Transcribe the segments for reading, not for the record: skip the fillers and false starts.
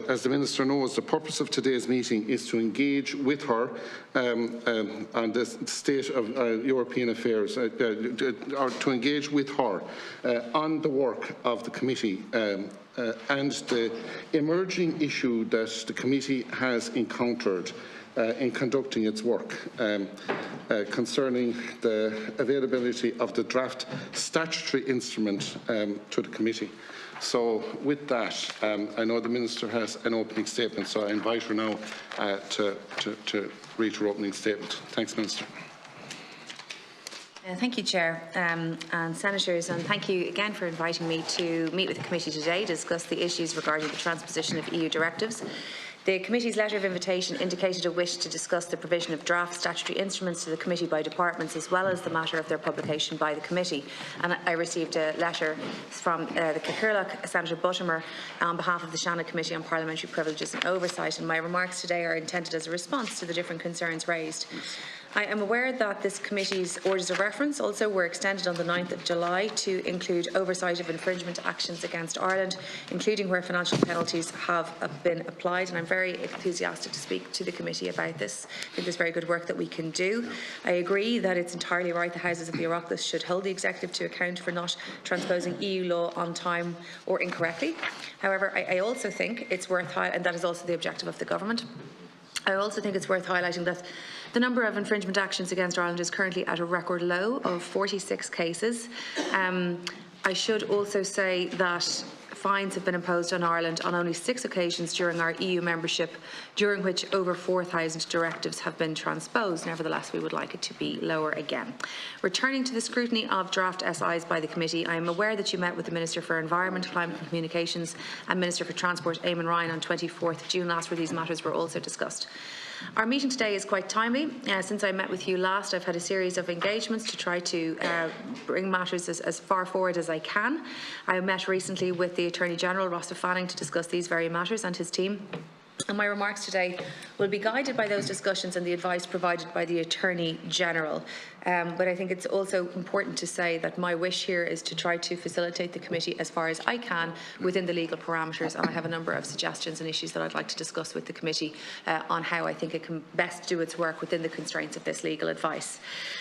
as the Minister knows, the purpose of today's meeting is to engage with her on the state of European affairs, or to engage with her on the work of the committee and the emerging issue that the committee has encountered in conducting its work concerning the availability of the draft statutory instrument to the committee. So with that, I know the Minister has an opening statement, so I invite her now to read her opening statement. Thanks, Minister. Thank you, Chair and Senators, and thank you again for inviting me to meet with the committee today to discuss the issues regarding the transposition of EU directives. The committee's letter of invitation indicated a wish to discuss the provision of draft statutory instruments to the committee by departments, as well as the matter of their publication by the committee. And I received a letter from the Cathaoirleach, Senator Buttimer, on behalf of the Shannon Committee on Parliamentary Privileges and Oversight, and my remarks today are intended as a response to the different concerns raised. I am aware that this committee's orders of reference also were extended on the 9th of July to include oversight of infringement actions against Ireland, including where financial penalties have been applied, and I'm very enthusiastic to speak to the committee about this. I think there's very good work that we can do. I agree that it's entirely right the Houses of the Oireachtas should hold the Executive to account for not transposing EU law on time or incorrectly. However, I also think it's worth highlighting, and that is also the objective of the Government. I also think it's worth highlighting that the number of infringement actions against Ireland is currently at a record low of 46 cases. I should also say that fines have been imposed on Ireland on only 6 occasions during our EU membership, during which over 4,000 directives have been transposed. Nevertheless, we would like it to be lower again. Returning to the scrutiny of draft SIs by the committee, I am aware that you met with the Minister for Environment, Climate and Communications and Minister for Transport, Eamon Ryan, on 24th June last, where these matters were also discussed. Our meeting today is quite timely. Since I met with you last, I've had a series of engagements to try to bring matters as far forward as I can. I met recently with the Attorney-General, Rossa Fanning, to discuss these very matters, and his team. And my remarks today will be guided by those discussions and the advice provided by the Attorney-General. But I think it's also important to say that my wish here is to try to facilitate the committee as far as I can within the legal parameters, and I have a number of suggestions and issues that I'd like to discuss with the committee on how I think it can best do its work within the constraints of this legal advice.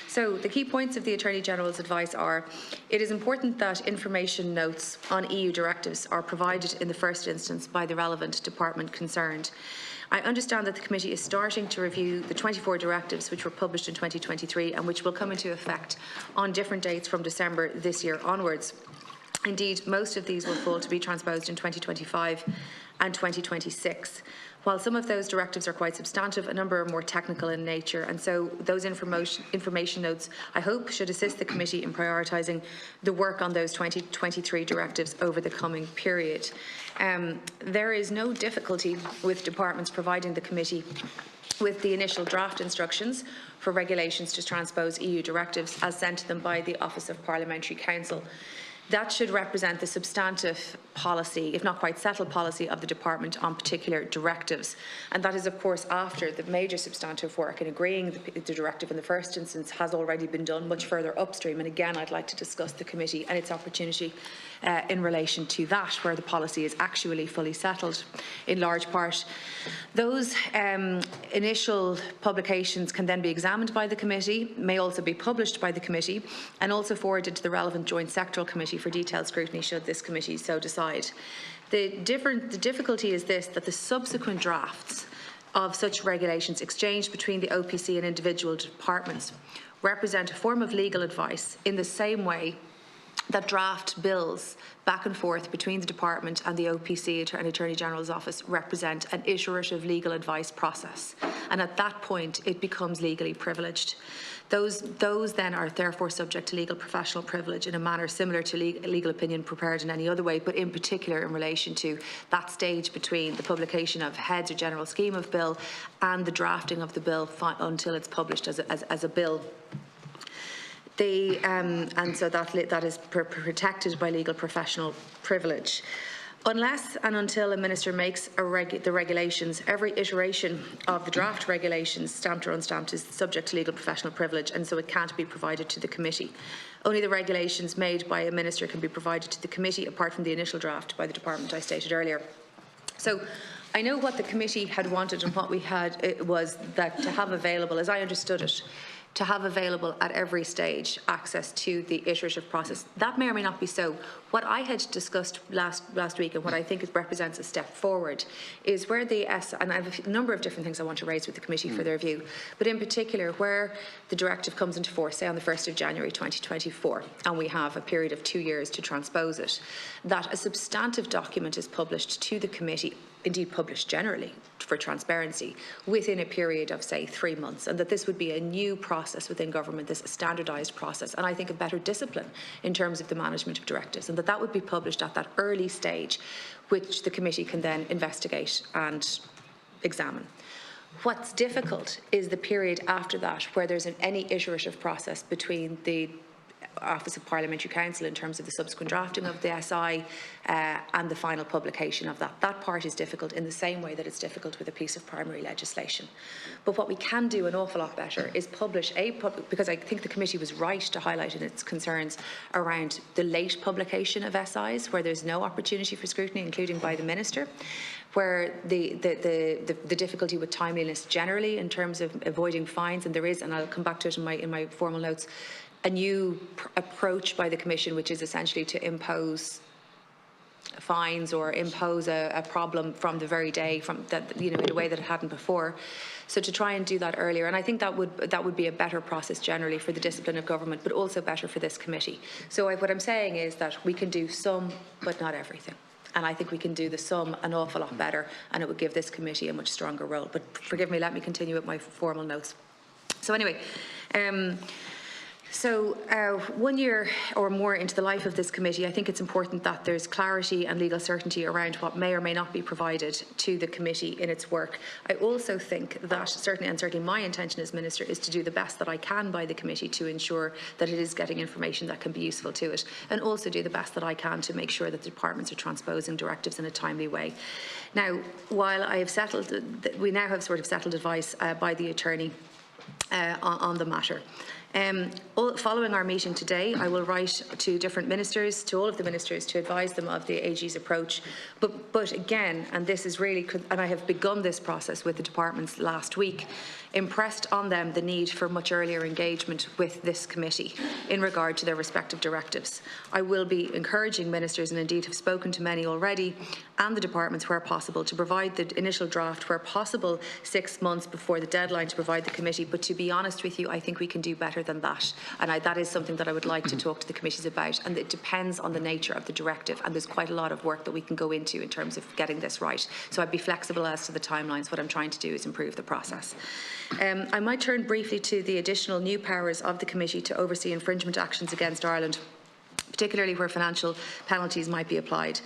So the key points of the Attorney-General's advice are: it is important that information notes on EU directives are provided in the first instance by the relevant department concerned. I understand that the committee is starting to review the 24 directives which were published in 2023 and which will come into effect on different dates from December this year onwards. Indeed, most of these will fall to be transposed in 2025 and 2026. While some of those directives are quite substantive, a number are more technical in nature, and so those information notes, I hope, should assist the committee in prioritising the work on those 2023 directives over the coming period. There is no difficulty with departments providing the committee with the initial draft instructions for regulations to transpose EU directives as sent to them by the Office of Parliamentary Counsel. That should represent the substantive policy, if not quite settled policy, of the department on particular directives. And that is, of course, after the major substantive work in agreeing the directive in the first instance has already been done much further upstream. And again, I'd like to discuss the committee and its opportunity in relation to that, where the policy is actually fully settled in large part. Those initial publications can then be examined by the committee, may also be published by the committee, and also forwarded to the relevant joint sectoral committee for detailed scrutiny should this committee so decide. The difficulty is this, that the subsequent drafts of such regulations exchanged between the OPC and individual departments represent a form of legal advice in the same way that draft bills back and forth between the department and the OPC and Attorney General's office represent an iterative legal advice process, and at that point it becomes legally privileged. Those then are therefore subject to legal professional privilege in a manner similar to legal opinion prepared in any other way, but in particular in relation to that stage between the publication of heads or general scheme of bill and the drafting of the bill until it's published as a bill. And so that is protected by legal professional privilege. Unless and until a minister makes the regulations, every iteration of the draft regulations, stamped or unstamped, is subject to legal professional privilege, and so it can't be provided to the committee. Only the regulations made by a minister can be provided to the committee, apart from the initial draft by the department I stated earlier. So I know what the committee had wanted and what we had was that to have available, as I understood it, to have available at every stage access to the iterative process. That may or may not be so. What I had discussed last week and what I think it represents a step forward is where the and I have a number of different things I want to raise with the committee for their view, but in particular where the directive comes into force, say on the 1st of January 2024, and we have a period of 2 years to transpose it, that a substantive document is published to the committee, indeed published generally for transparency, within a period of, say, 3 months, and that this would be a new process within government, this standardised process, and I think a better discipline in terms of the management of directives, and that would be published at that early stage, which the committee can then investigate and examine. What's difficult is the period after that, where there's any iterative process between the Office of Parliamentary Counsel in terms of the subsequent drafting of the SI and the final publication of that. That part is difficult in the same way that it's difficult with a piece of primary legislation. But what we can do an awful lot better is publish because I think the committee was right to highlight in its concerns around the late publication of SIs, where there's no opportunity for scrutiny, including by the Minister, where the difficulty with timeliness generally in terms of avoiding fines, and there is, and I'll come back to it in my formal notes, a new approach by the Commission, which is essentially to impose fines or impose a problem from the very day, from that, you know, in a way that it hadn't before. So to try and do that earlier, and I think that would be a better process generally for the discipline of government, but also better for this committee. So what I'm saying is that we can do some, but not everything. And I think we can do the some an awful lot better, and it would give this committee a much stronger role. But forgive me, let me continue with my formal notes. So anyway. So 1 year or more into the life of this committee, I think it's important that there's clarity and legal certainty around what may or may not be provided to the committee in its work. I also think that certainly my intention as Minister is to do the best that I can by the committee to ensure that it is getting information that can be useful to it, and also do the best that I can to make sure that the departments are transposing directives in a timely way. Now, while I have settled, we now have sort of settled advice by the attorney on the matter. Following our meeting today, I will write to different ministers, to all of the ministers, to advise them of the AG's approach. But again, and this is really, and I have begun this process with the departments last week, impressed on them the need for much earlier engagement with this committee in regard to their respective directives. I will be encouraging ministers, and indeed have spoken to many already, and the departments where possible, to provide the initial draft where possible 6 months before the deadline to provide the committee. But to be honest with you, I think we can do better than that, and that is something that I would like to talk to the committees about, and it depends on the nature of the directive, and there's quite a lot of work that we can go into in terms of getting this right. So I'd be flexible as to the timelines. What I'm trying to do is improve the process. I might turn briefly to the additional new powers of the committee to oversee infringement actions against Ireland, particularly where financial penalties might be applied.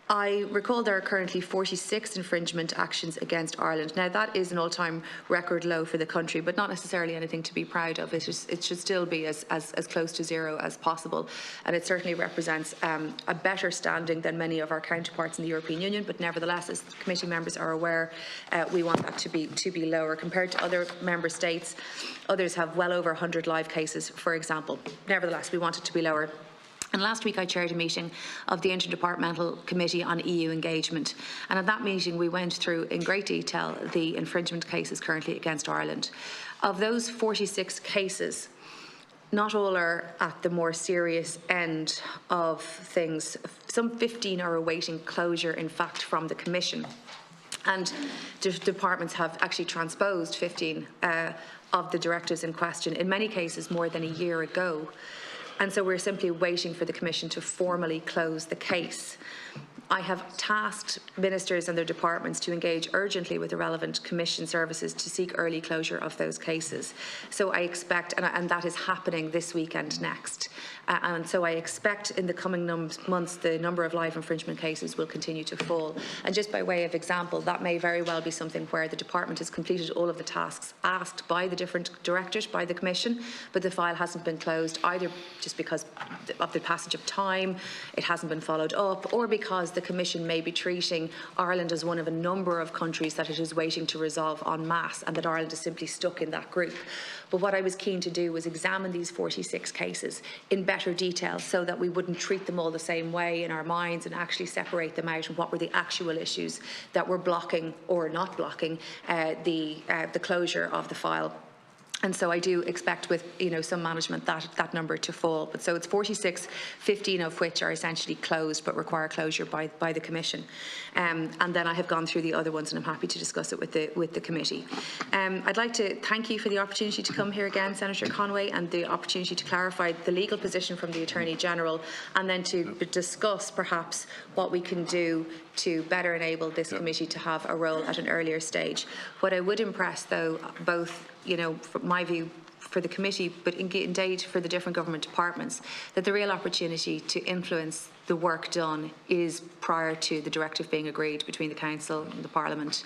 I recall there are currently 46 infringement actions against Ireland. Now, that is an all-time record low for the country, but not necessarily anything to be proud of. It should still be as close to zero as possible, and it certainly represents a better standing than many of our counterparts in the European Union. But nevertheless, as committee members are aware, we want that to be lower compared to other member states. Others have well over 100 live cases, for example. Nevertheless, we want it to be lower. And last week I chaired a meeting of the Interdepartmental Committee on EU Engagement, and at that meeting we went through in great detail the infringement cases currently against Ireland. Of those 46 cases, not all are at the more serious end of things. Some 15 are awaiting closure, in fact, from the Commission. And the departments have actually transposed 15 of the directives in question, in many cases more than a year ago. And so we're simply waiting for the Commission to formally close the case. I have tasked ministers and their departments to engage urgently with the relevant Commission services to seek early closure of those cases. So I expect, and that is happening this week and next. And so I expect in the coming months the number of live infringement cases will continue to fall. And just by way of example, that may very well be something where the department has completed all of the tasks asked by the different directors, by the Commission, but the file hasn't been closed, either just because of the passage of time, it hasn't been followed up, or because because the Commission may be treating Ireland as one of a number of countries that it is waiting to resolve en masse, and that Ireland is simply stuck in that group. But what I was keen to do was examine these 46 cases in better detail so that we wouldn't treat them all the same way in our minds, and actually separate them out and what were the actual issues that were blocking or not blocking the closure of the file. And so I do expect, with some management, that number to fall. But so it's 46, 15 of which are essentially closed but require closure by the Commission. And then I have gone through the other ones, and I'm happy to discuss it with the committee. I'd like to thank you for the opportunity to come here again, Senator Conway, and the opportunity to clarify the legal position from the Attorney General, and then to discuss perhaps what we can do to better enable this committee to have a role at an earlier stage. What I would impress, though, both from my view, for the committee, but indeed for the different government departments, that the real opportunity to influence the work done is prior to the directive being agreed between the Council and the Parliament.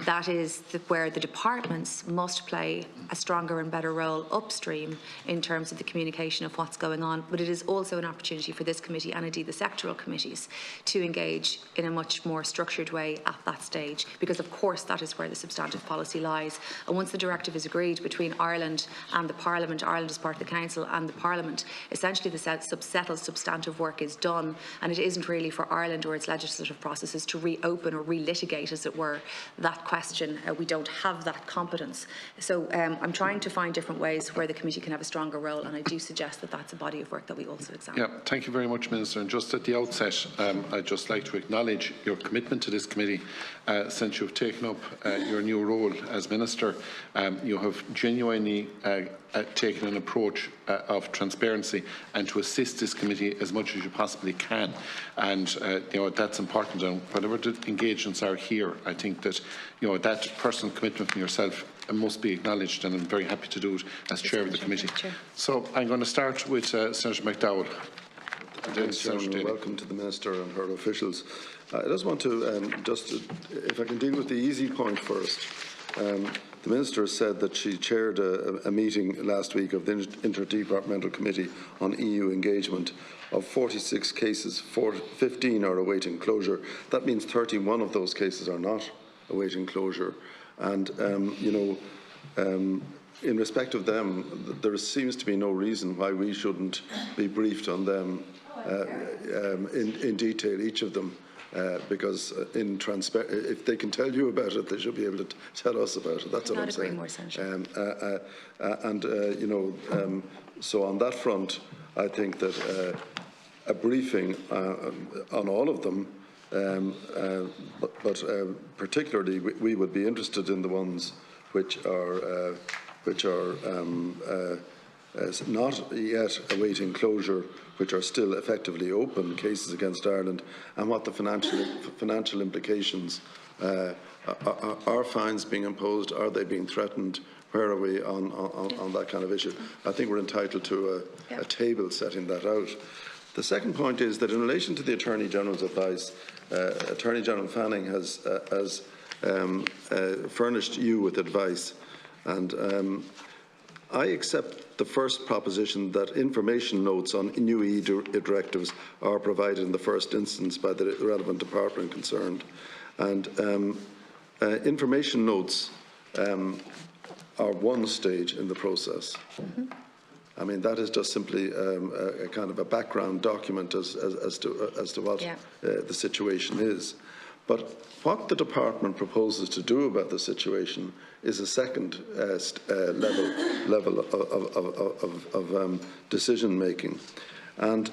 That is where the departments must play a stronger and better role upstream in terms of the communication of what's going on. But it is also an opportunity for this committee, and indeed the sectoral committees, to engage in a much more structured way at that stage, because of course that is where the substantive policy lies. And once the directive is agreed between Ireland and the Parliament, Ireland as part of the Council and the Parliament, essentially the settled substantive work is done. And it isn't really for Ireland or its legislative processes to reopen or relitigate, as it were, that question. We don't have that competence. So I'm trying to find different ways where the committee can have a stronger role, and I do suggest that that's a body of work that we also examine. Yeah, thank you very much, Minister. And just at the outset, I'd just like to acknowledge your commitment to this committee since you've taken up your new role as Minister. You have genuinely taken an approach of transparency and to assist this committee as much as you possibly can, and that's important. And whatever the engagements are here, I think that that personal commitment from yourself must be acknowledged, and I'm very happy to do it as Chair of the committee. So I'm going to start with Senator McDowell. Welcome to the Minister and her officials. I just want to, if I can deal with the easy point first. The Minister said that she chaired a meeting last week of the Interdepartmental Committee on EU Engagement. Of 46 cases, 15 are awaiting closure. That means 31 of those cases are not awaiting closure. And, in respect of them, there seems to be no reason why we shouldn't be briefed on them in detail, each of them. Because if they can tell you about it, they should be able to tell us about it. That's what I'm saying. So on that front, I think that a briefing on all of them, but particularly we would be interested in the ones which are not yet awaiting closure, which are still effectively open cases against Ireland, and what the financial implications are fines being imposed? Are they being threatened? Where are we on that kind of issue? I think we're entitled to a table setting that out. The second point is that in relation to the Attorney General's advice, Attorney General Fanning has furnished you with advice, and I accept the first proposition that information notes on new EU directives are provided in the first instance by the relevant department concerned. And information notes are one stage in the process. I mean, that is just simply a kind of a background document as to what the situation is. But what the department proposes to do about the situation is a second level of decision making, and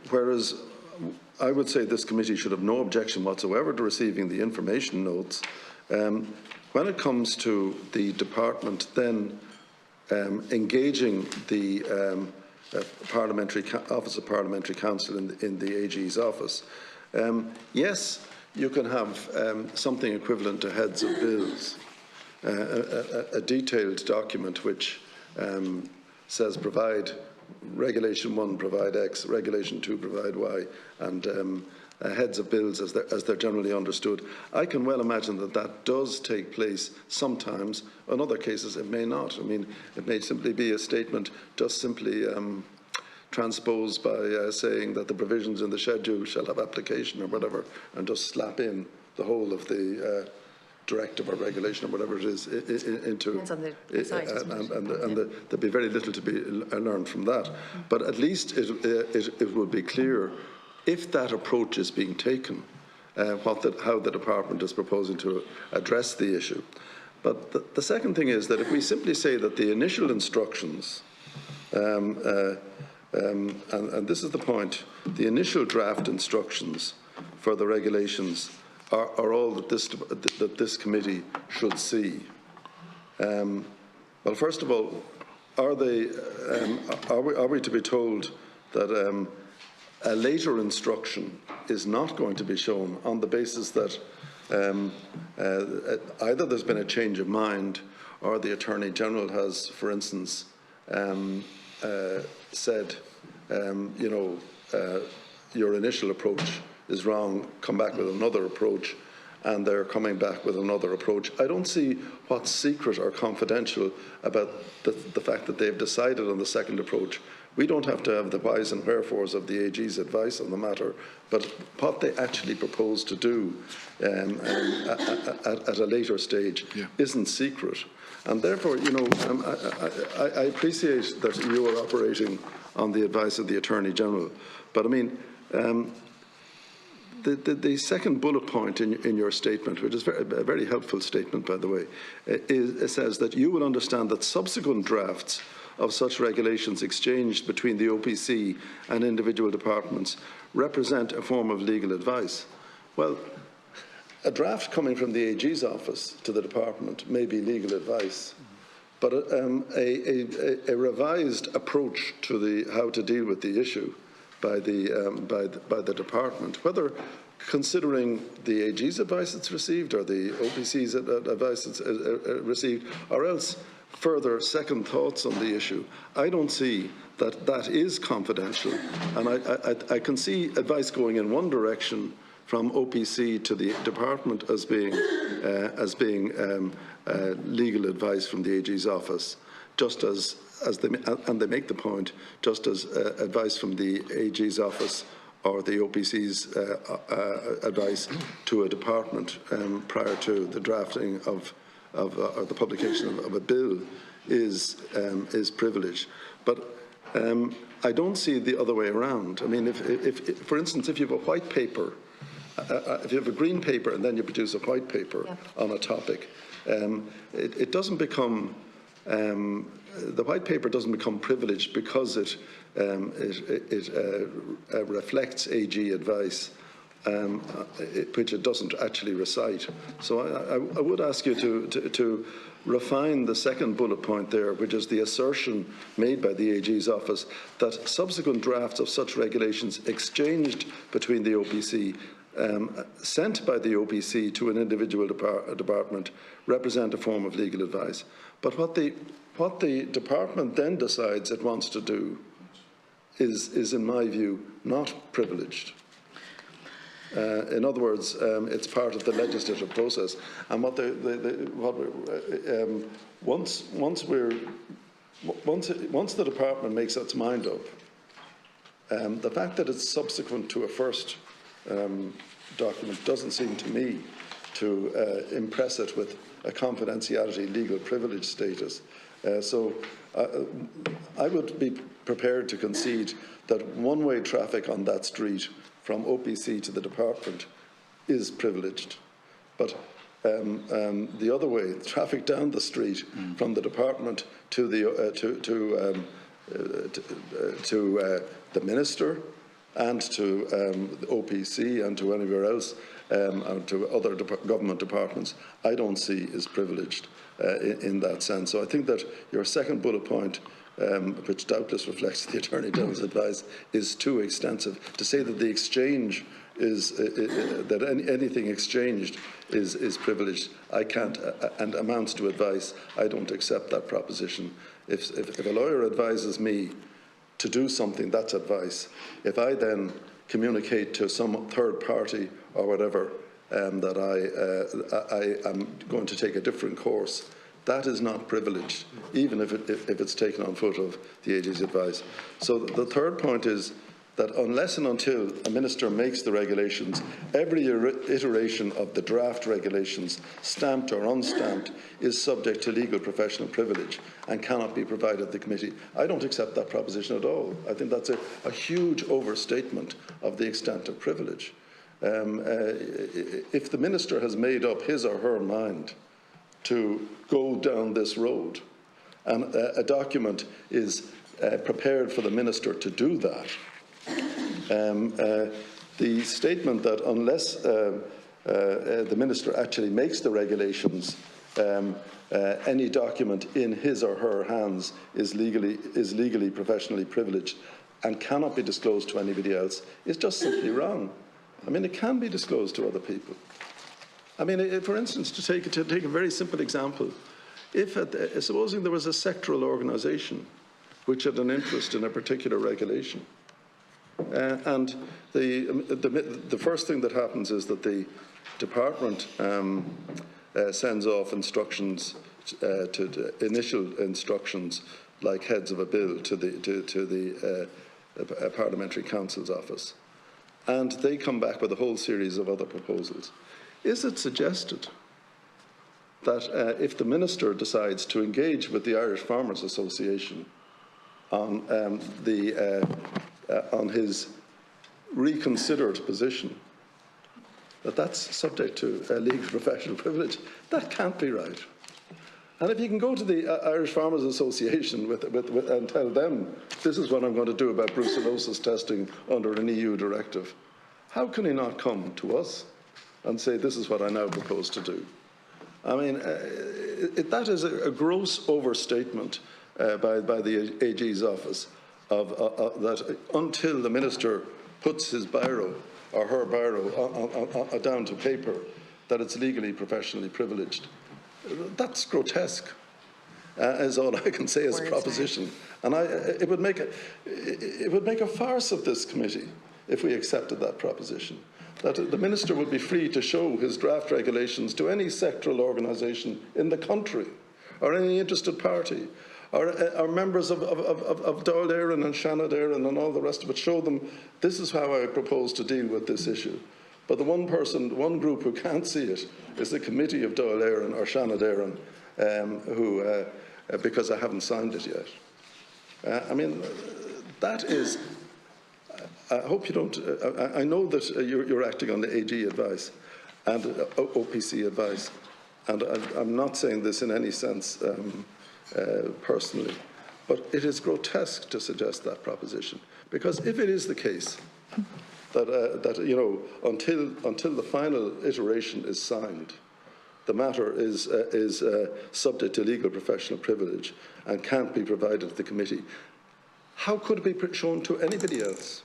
whereas I would say this committee should have no objection whatsoever to receiving the information notes, when it comes to the department then engaging the Office of Parliamentary Counsel in the AG's office. Yes, you can have something equivalent to heads of bills, a detailed document which says provide Regulation 1 provide X, Regulation 2 provide Y, and heads of bills as they're generally understood. I can well imagine that that does take place sometimes. In other cases, it may not. I mean, it may simply be a statement just simply transpose by saying that the provisions in the schedule shall have application or whatever, and just slap in the whole of the directive or regulation or whatever it is into Depends on the site, and there'd be very little to be learned from that. But at least it would be clear if that approach is being taken, how the department is proposing to address the issue. But the second thing is that if we simply say that the initial instructions, and this is the point, the initial draft instructions for the regulations are all that this committee should see. Well, first of all, are we to be told that a later instruction is not going to be shown on the basis that either there's been a change of mind, or the Attorney General has, for instance, said, your initial approach is wrong, come back with another approach, and they're coming back with another approach. I don't see what's secret or confidential about the fact that they've decided on the second approach. We don't have to have the whys and wherefores of the AG's advice on the matter, but what they actually propose to do at a later stage isn't secret. And therefore, I appreciate that you are operating on the advice of the Attorney General. But I mean, the second bullet point in your statement, which is a very helpful statement, by the way, it says that you will understand that subsequent drafts of such regulations exchanged between the OPC and individual departments represent a form of legal advice. Well, a draft coming from the AG's office to the department may be legal advice, but a revised approach to how to deal with the issue by the department, whether considering the AG's advice it's received or the OPC's advice it's received, or else further second thoughts on the issue. I don't see that that is confidential, and I can see advice going in one direction from OPC to the department as being legal advice from the AG's office, just as they make the point, just as advice from the AG's office or the OPC's advice to a department prior to the drafting of or the publication of a bill is privileged. But I don't see it the other way around. I mean, if for instance, if you have a white paper, if you have a green paper and then you produce a white paper on a topic, it doesn't become the white paper doesn't become privileged because it reflects AG advice, which it doesn't actually recite. So I would ask you to refine the second bullet point there, which is the assertion made by the AG's office that subsequent drafts of such regulations exchanged between the OPC, sent by the OPC to an individual department, represent a form of legal advice. But what the department then decides it wants to do is in my view, not privileged. In other words, it's part of the legislative process. And once the department makes its mind up, the fact that it's subsequent to a first document doesn't seem to me to impress it with a confidentiality legal privilege status. So I would be prepared to concede that one-way traffic on that street from OPC to the department is privileged, but the other way, traffic down the street from the department to the the minister and to the OPC and to anywhere else, and to other government departments, I don't see is privileged in that sense. So I think that your second bullet point, which doubtless reflects the Attorney General's advice, is too extensive. To say that the exchange is, that anything exchanged is privileged, I can't, and amounts to advice, I don't accept that proposition. If a lawyer advises me to do something, that's advice. If I then communicate to some third party or whatever that I am going to take a different course, That is not privileged, even if it's taken on foot of the AG's advice. So the third point is that unless and until a minister makes the regulations, every iteration of the draft regulations, stamped or unstamped, is subject to legal professional privilege and cannot be provided to the committee. I don't accept that proposition at all. I think that's a huge overstatement of the extent of privilege. If the minister has made up his or her mind to go down this road, and a document is prepared for the minister to do that, the statement that unless the minister actually makes the regulations, any document in his or her hands is legally professionally privileged and cannot be disclosed to anybody else is just simply wrong. I mean, it can be disclosed to other people. I mean, for instance, to take a very simple example, if supposing there was a sectoral organisation which had an interest in a particular regulation, and the first thing that happens is that the department sends off instructions, initial instructions, like heads of a bill, to the Parliamentary Council's office, and they come back with a whole series of other proposals. Is it suggested that if the minister decides to engage with the Irish Farmers Association on his reconsidered position, that's subject to legal professional privilege? That can't be right. And if you can go to the Irish Farmers Association and tell them, this is what I'm going to do about brucellosis testing under an EU directive, how can he not come to us and say, this is what I now propose to do? I mean, that is a gross overstatement by the AG's office that until the minister puts his biro or her biro down to paper, that it's legally professionally privileged. That's grotesque, is all I can say as a proposition. And it would make a farce of this committee if we accepted that proposition, that the minister would be free to show his draft regulations to any sectoral organisation in the country or any interested party, or members of Dáil Éireann and Seanad Éireann and all the rest of it, show them, this is how I propose to deal with this issue. But the one group who can't see it is the committee of Dáil Éireann or Seanad Éireann, who, because I haven't signed it yet. I mean, that is, I hope you don't, I know that you're acting on the AG advice and OPC advice, and I'm not saying this in any sense personally, but it is grotesque to suggest that proposition, because if it is the case that you know, until the final iteration is signed, the matter is subject to legal professional privilege and can't be provided to the committee, how could it be shown to anybody else?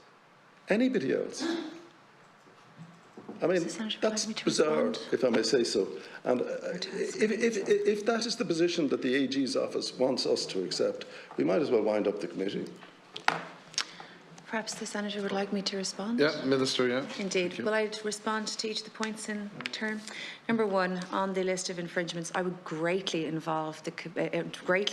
Anybody else? I mean, that's bizarre, if I may say so. And if that is the position that the AG's office wants us to accept, we might as well wind up the committee. Perhaps the Senator would like me to respond? Yeah, Minister, yeah. Indeed. Will I respond to each of the points in turn? Number one, on the list of infringements, I would greatly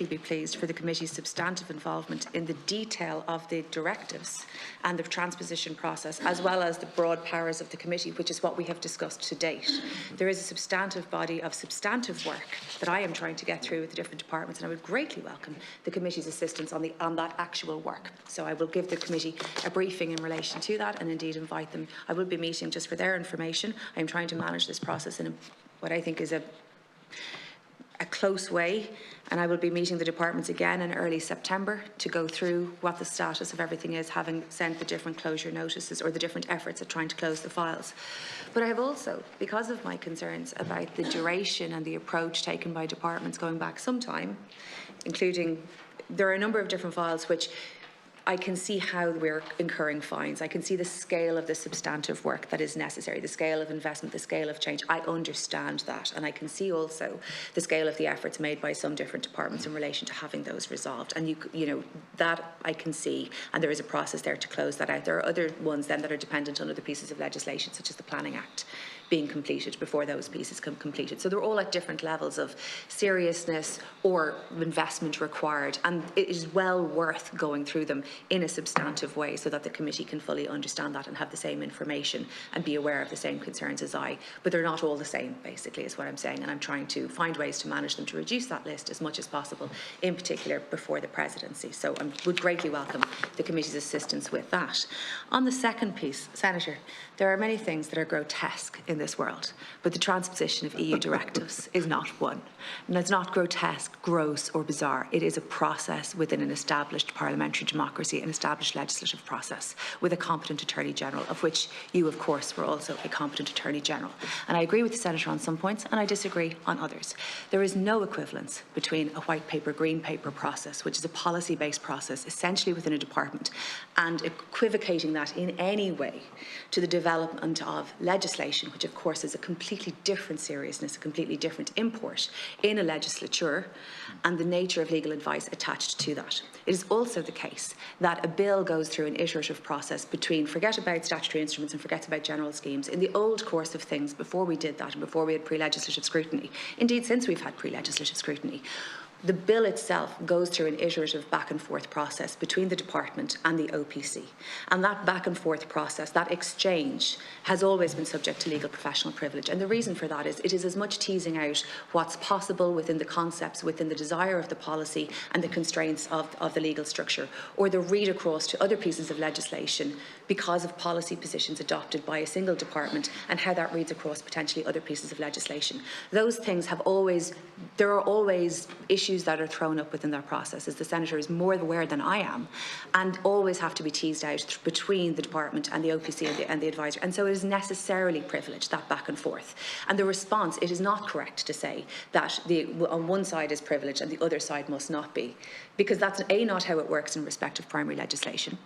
be pleased for the committee's substantive involvement in the detail of the directives and the transposition process, as well as the broad powers of the committee, which is what we have discussed to date. There is a substantive body of substantive work that I am trying to get through with the different departments, and I would greatly welcome the committee's assistance on that actual work. So I will give the committee a briefing in relation to that, and indeed invite them. I will be meeting, just for their information, I am trying to manage this process in what I think is a close way, and I will be meeting the departments again in early September to go through what the status of everything is, having sent the different closure notices or the different efforts at trying to close the files. But I have also, because of my concerns about the duration and the approach taken by departments going back some time, including, there are a number of different files which I can see how we're incurring fines. I can see the scale of the substantive work that is necessary, the scale of investment, the scale of change. I understand that. And I can see also the scale of the efforts made by some different departments in relation to having those resolved. And, you know, that I can see. And there is a process there to close that out. There are other ones then that are dependent on other pieces of legislation, such as the Planning Act, being completed before those pieces come completed. So they're all at different levels of seriousness or investment required, and it is well worth going through them in a substantive way so that the committee can fully understand that and have the same information and be aware of the same concerns as I. But they're not all the same, basically, is what I'm saying, and I'm trying to find ways to manage them to reduce that list as much as possible, in particular before the presidency. So I would greatly welcome the committee's assistance with that. On the second piece, Senator, there are many things that are grotesque in this world, but the transposition of EU directives is not one. And it's not grotesque, gross or bizarre. It is a process within an established parliamentary democracy, an established legislative process with a competent Attorney General, of which you, of course, were also a competent Attorney General. And I agree with the Senator on some points, and I disagree on others. There is no equivalence between a white paper, green paper process, which is a policy-based process, essentially within a department, and equivocating that in any way to the development of legislation, which of course is a completely different seriousness, a completely different import in a legislature, and the nature of legal advice attached to that. It is also the case that a bill goes through an iterative process between forget about statutory instruments and forget about general schemes. In the old course of things, before we did that and before we had pre-legislative scrutiny, indeed since we've had pre-legislative scrutiny, the bill itself goes through an iterative back and forth process between the department and the OPC. And that back and forth process, that exchange, has always been subject to legal professional privilege. And the reason for that is it is as much teasing out what's possible within the concepts, within the desire of the policy and the constraints of the legal structure, or the read across to other pieces of legislation because of policy positions adopted by a single department and how that reads across potentially other pieces of legislation. Those things have always, there are always issues that are thrown up within that process, as the Senator is more aware than I am, and always have to be teased out between the department and the OPC and the advisor. And so it is necessarily privileged, that back and forth. And the response, it is not correct to say that on one side is privileged and the other side must not be, because that's A, not how it works in respect of primary legislation,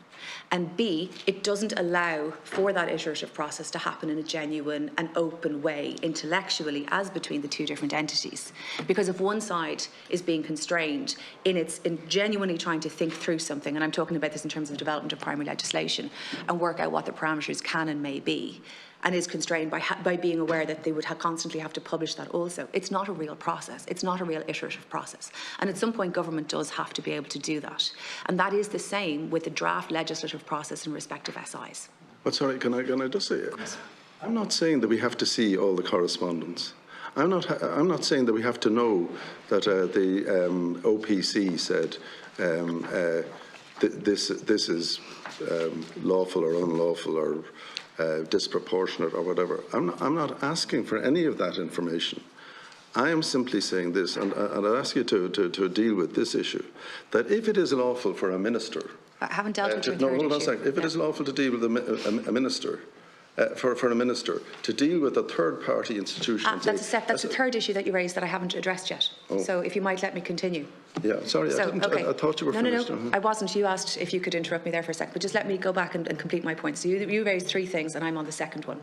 and B, it doesn't allow for that iterative process to happen in a genuine and open way intellectually as between the two different entities. Because if one side is being constrained in genuinely trying to think through something, and I'm talking about this in terms of development of primary legislation, and work out what the parameters can and may be, and is constrained by being aware that they would constantly have to publish that also. It's not a real process. It's not a real iterative process. And at some point, government does have to be able to do that. And that is the same with the draft legislative process in respect of SIs. But sorry, can I just say, I'm not saying that we have to see all the correspondence. I'm not saying that we have to know that the OPC said this is lawful or unlawful or disproportionate or whatever. I'm not asking for any of that information. I am simply saying this, and I'll ask you to deal with this issue, that if it is lawful for a minister... I haven't dealt with your no, third hold on a issue. second. If it is lawful to deal with a minister, for a minister to deal with a third-party institution... That's a third issue that you raised that I haven't addressed yet. Oh. So if you might let me continue. Yeah, sorry, I thought you were finished. No, I wasn't. You asked if you could interrupt me there for a second, but just let me go back and complete my point. So you raised three things, and I'm on the second one.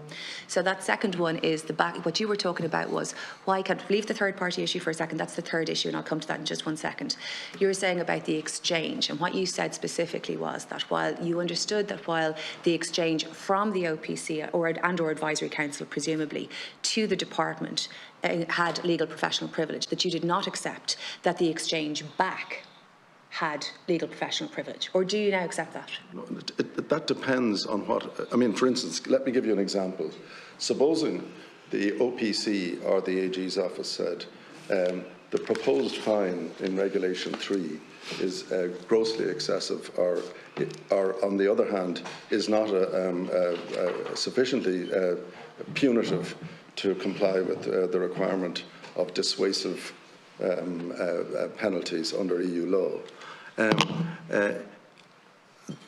So that second one is what you were talking about was why can't leave the third-party issue for a second. That's the third issue, and I'll come to that in just 1 second. You were saying about the exchange, and what you said specifically was that while you understood that while the exchange from the OPC or advisory council, presumably, to the department had legal professional privilege, that you did not accept that the exchange back had legal professional privilege. Or do you now accept that? No, that depends on what... I mean, for instance, let me give you an example. Supposing the OPC or the AG's office said the proposed fine in Regulation 3 is grossly excessive, or on the other hand, is not sufficiently punitive to comply with the requirement of dissuasive penalties under EU law.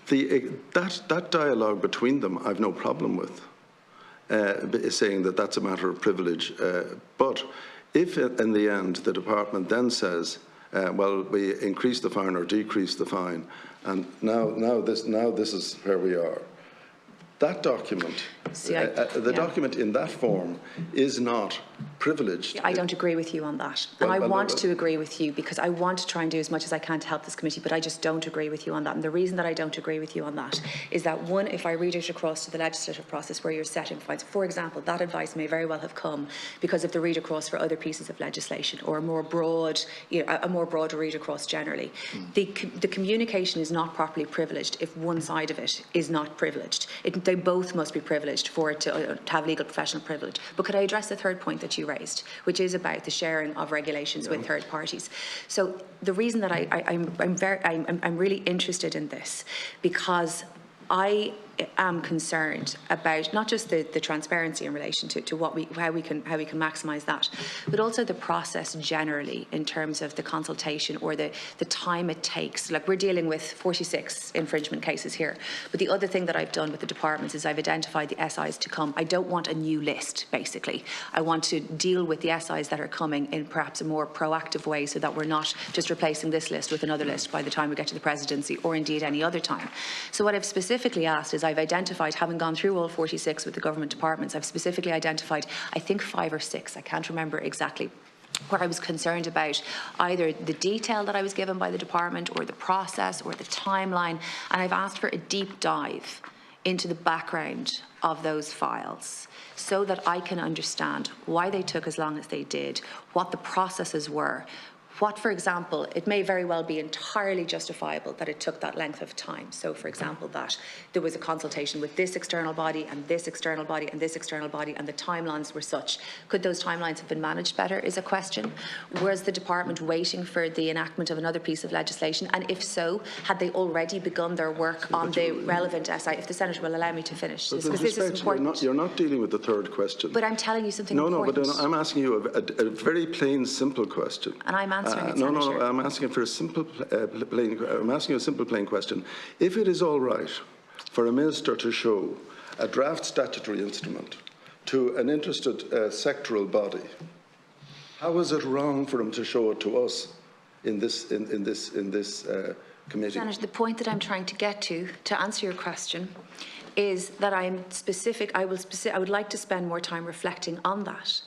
That dialogue between them, I've no problem with, saying that that's a matter of privilege. But if in the end the department then says, well, we increase the fine or decrease the fine, and now this is where we are. that document, the document in that form is not privileged. I don't agree with you on that. And I want to agree with you because I want to try and do as much as I can to help this committee, but I just don't agree with you on that. And the reason that I don't agree with you on that is that, one, if I read it across to the legislative process where you're setting points, for example, that advice may very well have come because of the read across for other pieces of legislation or a more broad, a more broad read across generally. The communication is not properly privileged if one side of it is not privileged. They both must be privileged for it to have legal professional privilege. But could I address the third point that you raised, which is about the sharing of regulations with third parties? So the reason that I'm really interested in this, because I am concerned about not just the transparency in relation to how we can maximise that, but also the process generally in terms of the consultation or the time it takes. Like, we're dealing with 46 infringement cases here, but the other thing that I've done with the departments is I've identified the SIs to come. I don't want a new list, basically. I want to deal with the SIs that are coming in perhaps a more proactive way, so that we're not just replacing this list with another list by the time we get to the presidency, or indeed any other time. So what I've specifically asked is, I've identified, having gone through all 46 with the government departments, I've specifically identified, I think 5 or 6, I can't remember exactly, where I was concerned about either the detail that I was given by the department or the process or the timeline, and I've asked for a deep dive into the background of those files so that I can understand why they took as long as they did, what the processes were, what, for example, it may very well be entirely justifiable that it took that length of time. So, for example, that there was a consultation with this external body and this external body and this external body, and the timelines were such. Could those timelines have been managed better is a question. Was the department waiting for the enactment of another piece of legislation? And if so, had they already begun their work on the relevant SI? If the Senator will allow me to finish, because this is important. You're not dealing with the third question. But I'm telling you something important. No, but I'm asking you a very plain, simple question. And I'm answering it, no, Senator. I'm asking for a simple, I'm asking you a simple, plain question. If it is all right for a minister to show a draft statutory instrument to an interested sectoral body, how is it wrong for him to show it to us in this committee? Senator, the point that I'm trying to get to answer your question, is that I'm specific. I would like to spend more time reflecting on that.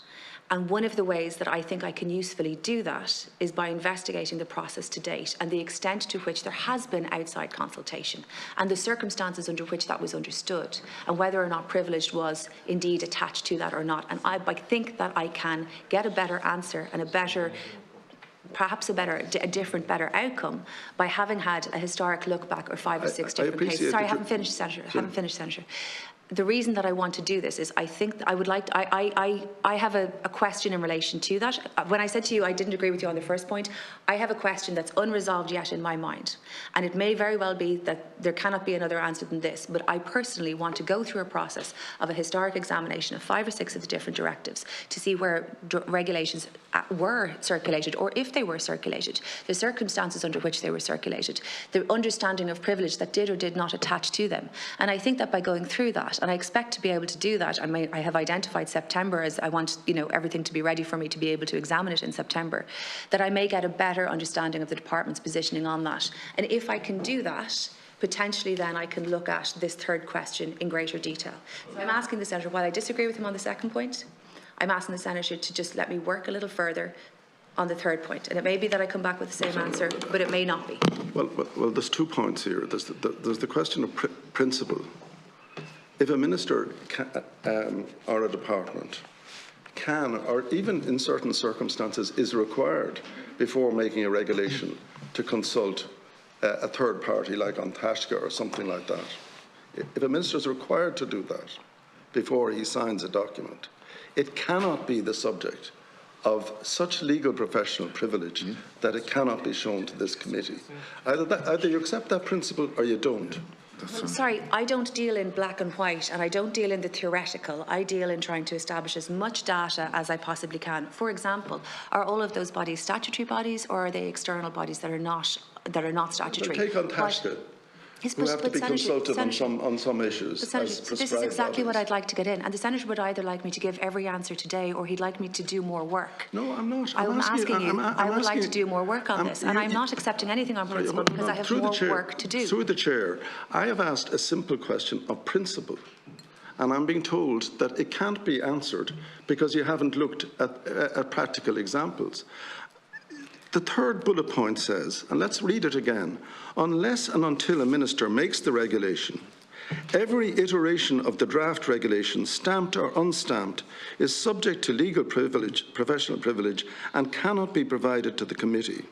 And one of the ways that I think I can usefully do that is by investigating the process to date and the extent to which there has been outside consultation and the circumstances under which that was understood, and whether or not privilege was indeed attached to that or not. And I think that I can get a better answer and perhaps a different, better outcome by having had a historic look back or 5 or 6 different cases. Sorry, I haven't finished, Senator. I haven't finished, Senator. The reason that I want to do this is I think that I would like to, I have a question in relation to that. When I said to you I didn't agree with you on the first point, I have a question that's unresolved yet in my mind. And it may very well be that there cannot be another answer than this, but I personally want to go through a process of a historic examination of 5 or 6 of the different directives to see where regulations were circulated, or if they were circulated, the circumstances under which they were circulated, the understanding of privilege that did or did not attach to them. And I think that by going through that, and I expect to be able to do that, I have identified September as I want everything to be ready for me to be able to examine it in September, that I may get a better understanding of the department's positioning on that. And if I can do that, potentially then I can look at this third question in greater detail. So I'm asking the Senator, while I disagree with him on the second point, I'm asking the Senator to just let me work a little further on the third point. And it may be that I come back with the same answer, but it may not be. Well, there's 2 points here. There's the question of principle. If a minister or a department can, or even in certain circumstances is required before making a regulation to consult a third party like on Tashka or something like that, if a minister is required to do that before he signs a document, it cannot be the subject of such legal professional privilege that it cannot be shown to this committee. Either you accept that principle or you don't. Sorry, I don't deal in black and white, and I don't deal in the theoretical. I deal in trying to establish as much data as I possibly can. For example, are all of those bodies statutory bodies, or are they external bodies that are not statutory? Take on Tashka. Who have to be consulted on some issues. So this is exactly what I'd like to get in. And the Senator would either like me to give every answer today, or he'd like me to do more work. No, I'm not. I'm asking you. I would like to do more work on this. And I'm not accepting anything on principle because I have more work to do. Through the Chair, I have asked a simple question of principle. And I'm being told that it can't be answered because you haven't looked at practical examples. The third bullet point says, and let's read it again, unless and until a minister makes the regulation, every iteration of the draft regulation, stamped or unstamped, is subject to legal privilege, professional privilege, and cannot be provided to the committee.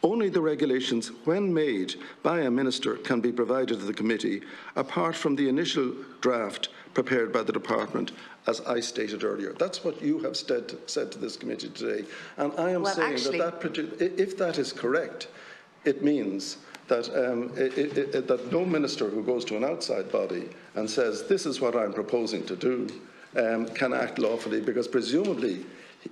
Only the regulations, when made by a minister, can be provided to the committee, apart from the initial draft prepared by the department, as I stated earlier. That's what you have said to this committee today. And I am saying that if that is correct, it means that, that no minister who goes to an outside body and says, this is what I'm proposing to do, can act lawfully, because presumably,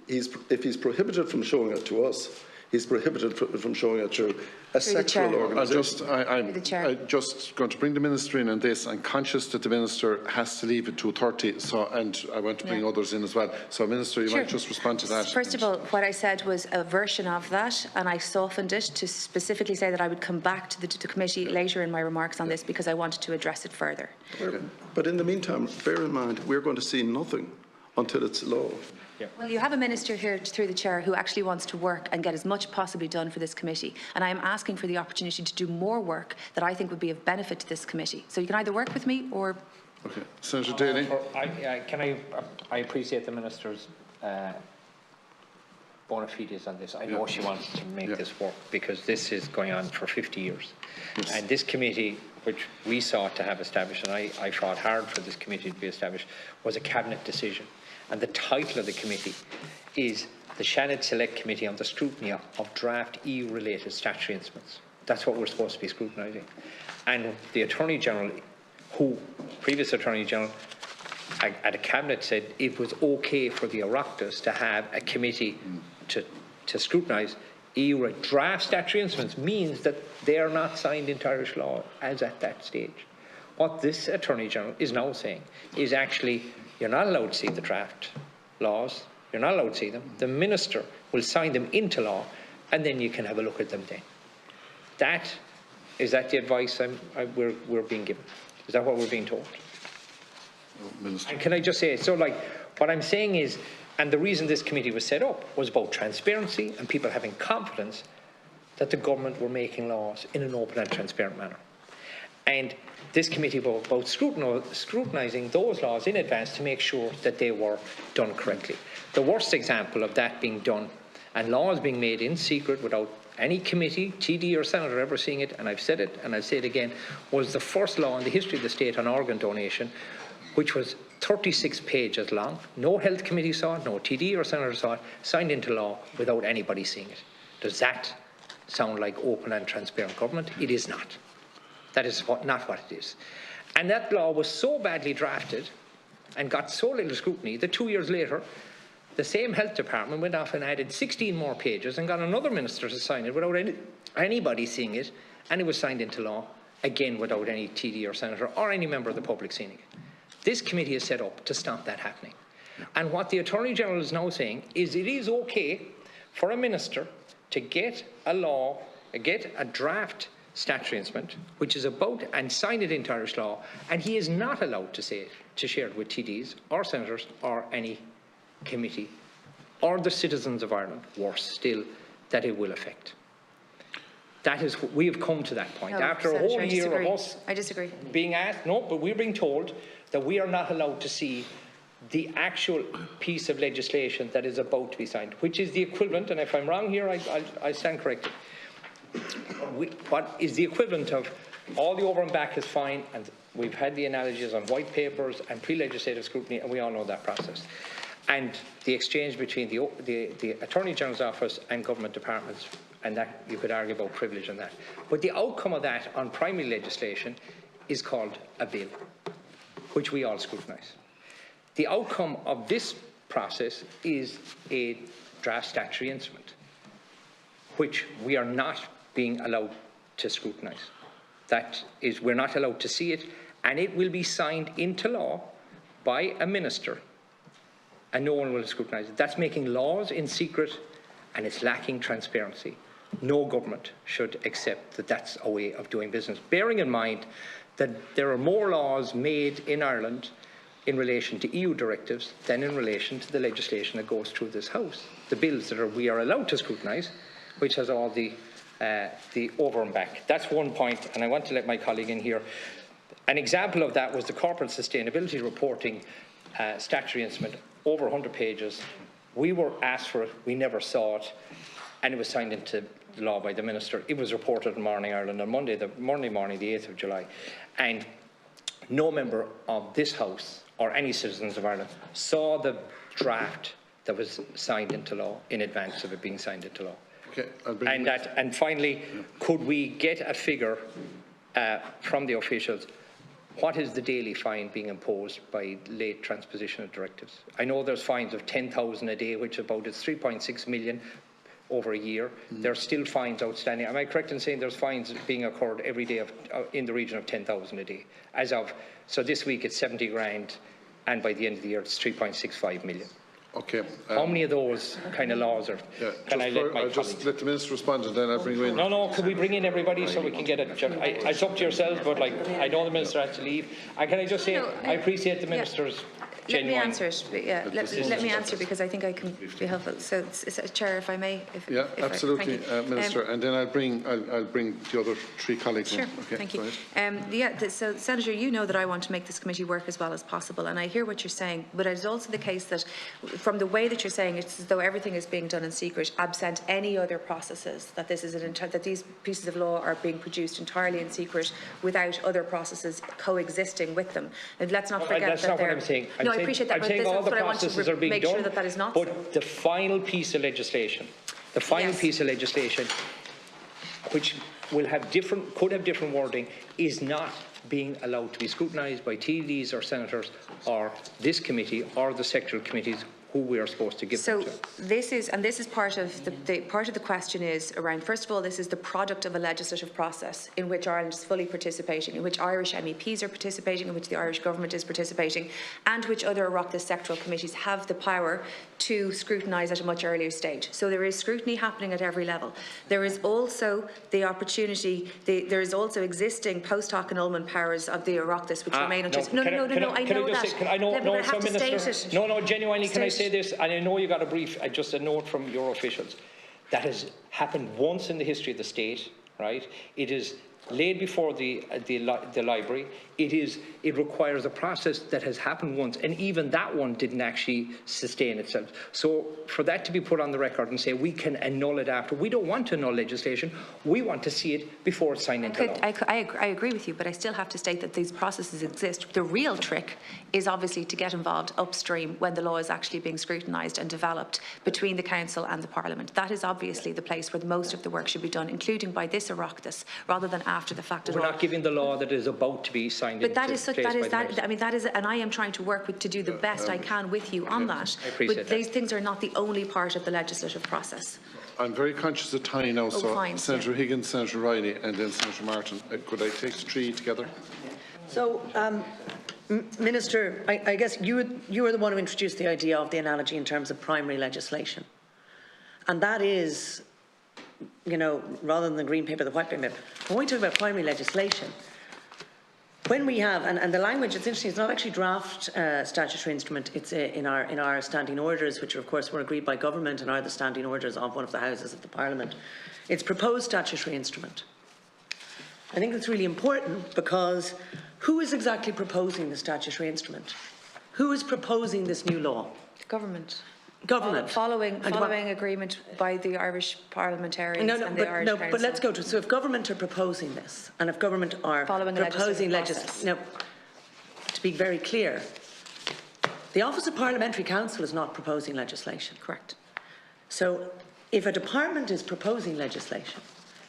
if he's prohibited from showing it to us, he's prohibited from showing it to a sectoral organisation. I'm just going to bring the Minister in on this. I'm conscious that the Minister has to leave at 2:30, so, and I want to bring others in as well. So, Minister, you might just respond to that. First of all, what I said was a version of that, and I softened it to specifically say that I would come back to the committee later in my remarks on this because I wanted to address it further. But in the meantime, bear in mind, we're going to see nothing until it's law. Yeah. Well, you have a minister here through the chair who actually wants to work and get as much possibly done for this committee, and I am asking for the opportunity to do more work that I think would be of benefit to this committee. So you can either work with me or... Okay. Senator Daly. I appreciate the Minister's bona fides on this. I know she wants to make this work because this is going on for 50 years. Yes. And this committee, which we sought to have established, and I fought hard for this committee to be established, was a cabinet decision. And the title of the committee is the Shannon Select Committee on the Scrutiny of Draft EU-related Statutory Instruments. That's what we're supposed to be scrutinising. And the Attorney General, previous Attorney General, at a cabinet said it was okay for the Oireachtas to have a committee to scrutinise EU draft statutory instruments, means that they are not signed into Irish law as at that stage. What this Attorney General is now saying is actually you're not allowed to see the draft laws, you're not allowed to see them. The Minister will sign them into law and then you can have a look at them then. Is that the advice we're being given? Is that what we're being told? Minister. And can I just say, so like what I'm saying is, and the reason this committee was set up was about transparency and people having confidence that the government were making laws in an open and transparent manner. And this committee was about scrutinising those laws in advance to make sure that they were done correctly. The worst example of that being done and laws being made in secret without any committee, TD or senator ever seeing it, and I've said it and I'll say it again, was the first law in the history of the state on organ donation, which was 36 pages long. No health committee saw it, no TD or senator saw it, signed into law without anybody seeing it. Does that sound like open and transparent government? It is not. That is not what it is. And that law was so badly drafted and got so little scrutiny that 2 years later, the same health department went off and added 16 more pages and got another minister to sign it without anybody seeing it, and it was signed into law, again without any TD or senator or any member of the public seeing it. This committee is set up to stop that happening. And what the Attorney General is now saying is it is okay for a minister to get a draft statutory instrument, which is about, and sign it into Irish law, and he is not allowed to share it with TDs or senators or any committee or the citizens of Ireland, worse still, that it will affect. That is, we have come to that point. No, after a whole year of us being asked, no, but we're being told that we are not allowed to see the actual piece of legislation that is about to be signed, which is the equivalent, and if I'm wrong here, I stand corrected. What is the equivalent of all the over and back is fine, and we've had the analogies on white papers and pre-legislative scrutiny, and we all know that process. And the exchange between the Attorney General's office and government departments, and that you could argue about privilege and that. But the outcome of that on primary legislation is called a bill, which we all scrutinise. The outcome of this process is a draft statutory instrument, which we are not being allowed to scrutinise. That is, we're not allowed to see it, and it will be signed into law by a minister, and no one will scrutinise it. That's making laws in secret, and it's lacking transparency. No government should accept that that's a way of doing business, bearing in mind that there are more laws made in Ireland in relation to EU directives than in relation to the legislation that goes through this House. The bills that we are allowed to scrutinise, which has all the over and back. That's one point, and I want to let my colleague in here. An example of that was the corporate sustainability reporting statutory instrument, over 100 pages. We were asked for it, we never saw it, and it was signed into law by the Minister. It was reported in Morning Ireland on Monday morning, the 8th of July. And no member of this House or any citizens of Ireland saw the draft that was signed into law in advance of it being signed into law. Okay, and finally, could we get a figure from the officials? What is the daily fine being imposed by late transposition of directives? I know there's fines of 10,000 a day, which is 3.6 million over a year. There are still fines outstanding. Am I correct in saying there's fines being incurred every day in the region of 10,000 a day? So this week it's 70 grand, and by the end of the year it's 3.65 million. Okay. How many of those kind of laws are? Yeah, I'll just let the Minister respond, and then I'll bring you in. No, could we bring in everybody so we can get it? It's up to yourselves, but I know the Minister had to leave. Can I just say, I appreciate the Minister's genuine. Let me answer it. Yeah, let me answer, because I think I can be helpful. So, Chair, if I may. Absolutely, Minister, and then I'll bring the other three colleagues. Sure, in. Okay, thank you. So, Senator, you know that I want to make this committee work as well as possible, and I hear what you're saying, but it's also the case that, from the way that you're saying, it's as though everything is being done in secret, absent any other processes. That that these pieces of law are being produced entirely in secret, without other processes coexisting with them. And let's not forget that's that not what I'm saying. I appreciate that, I'm but saying this all is the what I want processes to are being make done, sure that is not but so. the final piece of legislation, which could have different wording, is not being allowed to be scrutinised by TDs or senators or this committee or the sectoral committees who we are supposed to give them to. This is part of the question is around, first of all, this is the product of a legislative process in which Ireland is fully participating, in which Irish MEPs are participating, in which the Irish Government is participating, and which other Oireachtas sectoral committees have the power to scrutinise at a much earlier stage. So there is scrutiny happening at every level. There is also the opportunity, there is also existing post hoc annulment powers of the Oireachtas which remain untouched. No, I know that. No, genuinely, can I say this? And I know you got a brief, just a note from your officials. That has happened once in the history of the state, right? It is laid before the library. It requires a process that has happened once, and even that one didn't actually sustain itself. So for that to be put on the record and say we can annul it after, we don't want to annul legislation, we want to see it before it's signed into law. I agree with you, but I still have to state that these processes exist. The real trick is obviously to get involved upstream when the law is actually being scrutinised and developed between the Council and the Parliament. That is obviously the place where most of the work should be done, including by this Oireachtas, rather than after the fact. We're not giving the law that is about to be signed into place. And I am trying to work to do the best I can with you on that. But these things are not the only part of the legislative process. I'm very conscious of time now, Senator Higgins, Senator Riley, and then Senator Martin. Could I take the three together? So, Minister, I guess you were the one who introduced the idea of the analogy in terms of primary legislation. And that is, rather than the green paper, the white paper. When we talk about primary legislation, when we have, and the language, it's interesting, it's not actually draft statutory instrument, it's in our standing orders, which of course were agreed by government and are the standing orders of one of the houses of the Parliament. It's proposed statutory instrument. I think that's really important because who is exactly proposing the statutory instrument? Who is proposing this new law? The government. Following agreement by the Irish parliamentarians and the Irish Council. But let's go to, so if government are proposing this, and if government are proposing legislation, now, to be very clear, the Office of Parliamentary Counsel is not proposing legislation. Correct. So if a department is proposing legislation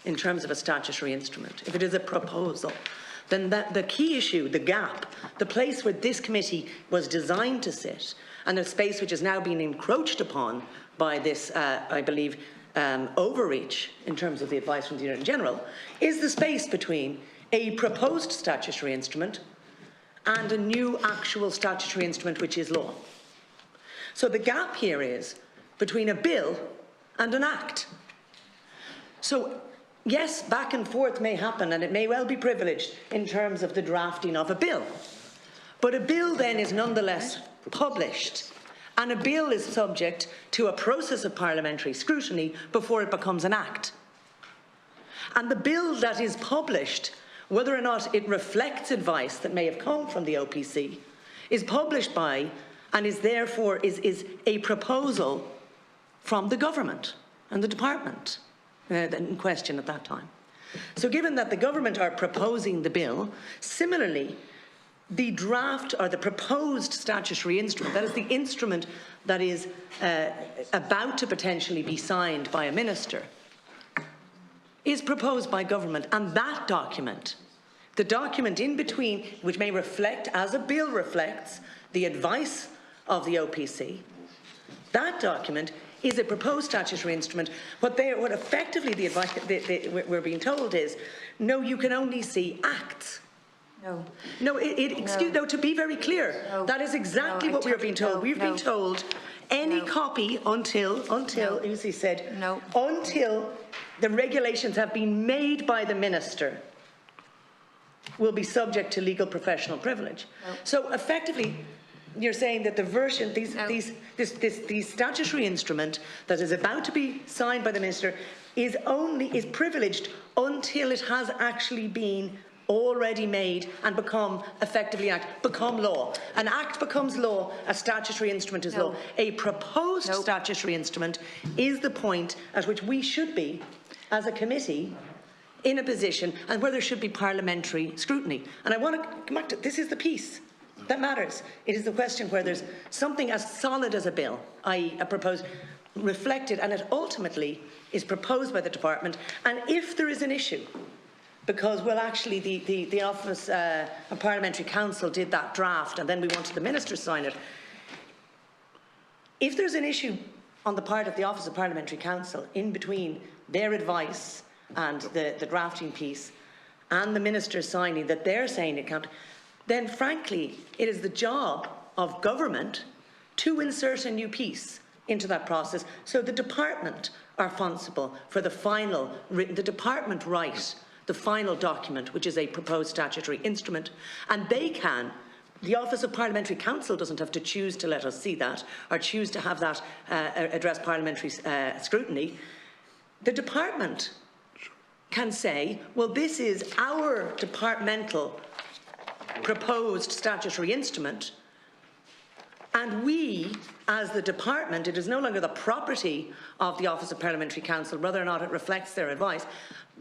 in terms of a statutory instrument, if it is a proposal, then the key issue, the gap, the place where this committee was designed to sit, and the space which is now being encroached upon by this, I believe, overreach in terms of the advice from the Attorney General, is the space between a proposed statutory instrument and a new actual statutory instrument, which is law. So the gap here is between a bill and an act. So yes, back and forth may happen, and it may well be privileged in terms of the drafting of a bill. But a bill then is nonetheless published, and a bill is subject to a process of parliamentary scrutiny before it becomes an act. And the bill that is published, whether or not it reflects advice that may have come from the OPC, is published by and is therefore is a proposal from the government and the department in question at that time. So given that the government are proposing the bill, similarly, the draft or the proposed statutory instrument, that is the instrument that is about to potentially be signed by a minister, is proposed by government, and that document, the document in between, which may reflect, as a bill reflects, the advice of the OPC, that document is a proposed statutory instrument. What effectively the advice we're being told is, no, you can only see acts. No. No, no, to be very clear, no. That is exactly what we're being told. No, We've been told any copy until, as he said, until the regulations have been made by the minister will be subject to legal professional privilege. No. So effectively, you're saying that the version, this statutory instrument that is about to be signed by the minister is privileged until it has actually been already made and become law. An act becomes law, a statutory instrument is law. A proposed statutory instrument is the point at which we should be, as a committee, in a position and where there should be parliamentary scrutiny. And I want to come back to, this is the piece that matters. It is the question where there's something as solid as a bill, i.e. a proposed, reflected, and it ultimately is proposed by the department. And if there is an issue, because, well, actually, the Office of Parliamentary Counsel did that draft, and then we wanted the Minister to sign it. If there's an issue on the part of the Office of Parliamentary Counsel in between their advice and the drafting piece and the Minister signing that they're saying it can't, then, frankly, it is the job of government to insert a new piece into that process. So the department are responsible for the final written, the department write the final document, which is a proposed statutory instrument, and they can, the Office of Parliamentary Counsel doesn't have to choose to let us see that or choose to have that address parliamentary scrutiny. The department can say, well, this is our departmental proposed statutory instrument, and we, as the department, it is no longer the property of the Office of Parliamentary Counsel, whether or not it reflects their advice.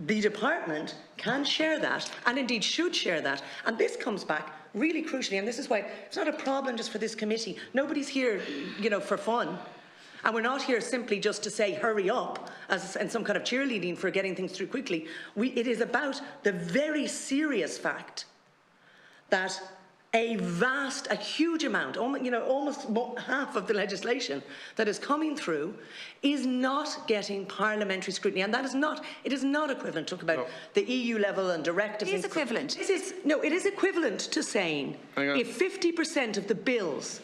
The department can share that, and indeed should share that. And this comes back really crucially, and this is why it's not a problem just for this committee. Nobody's here, for fun. And we're not here simply just to say, hurry up, and some kind of cheerleading for getting things through quickly. It is about the very serious fact that a huge amount, almost half of the legislation that is coming through is not getting parliamentary scrutiny. And it is not equivalent. Talk about the EU level and directives. It is equivalent. It is equivalent to saying if 50% of the bills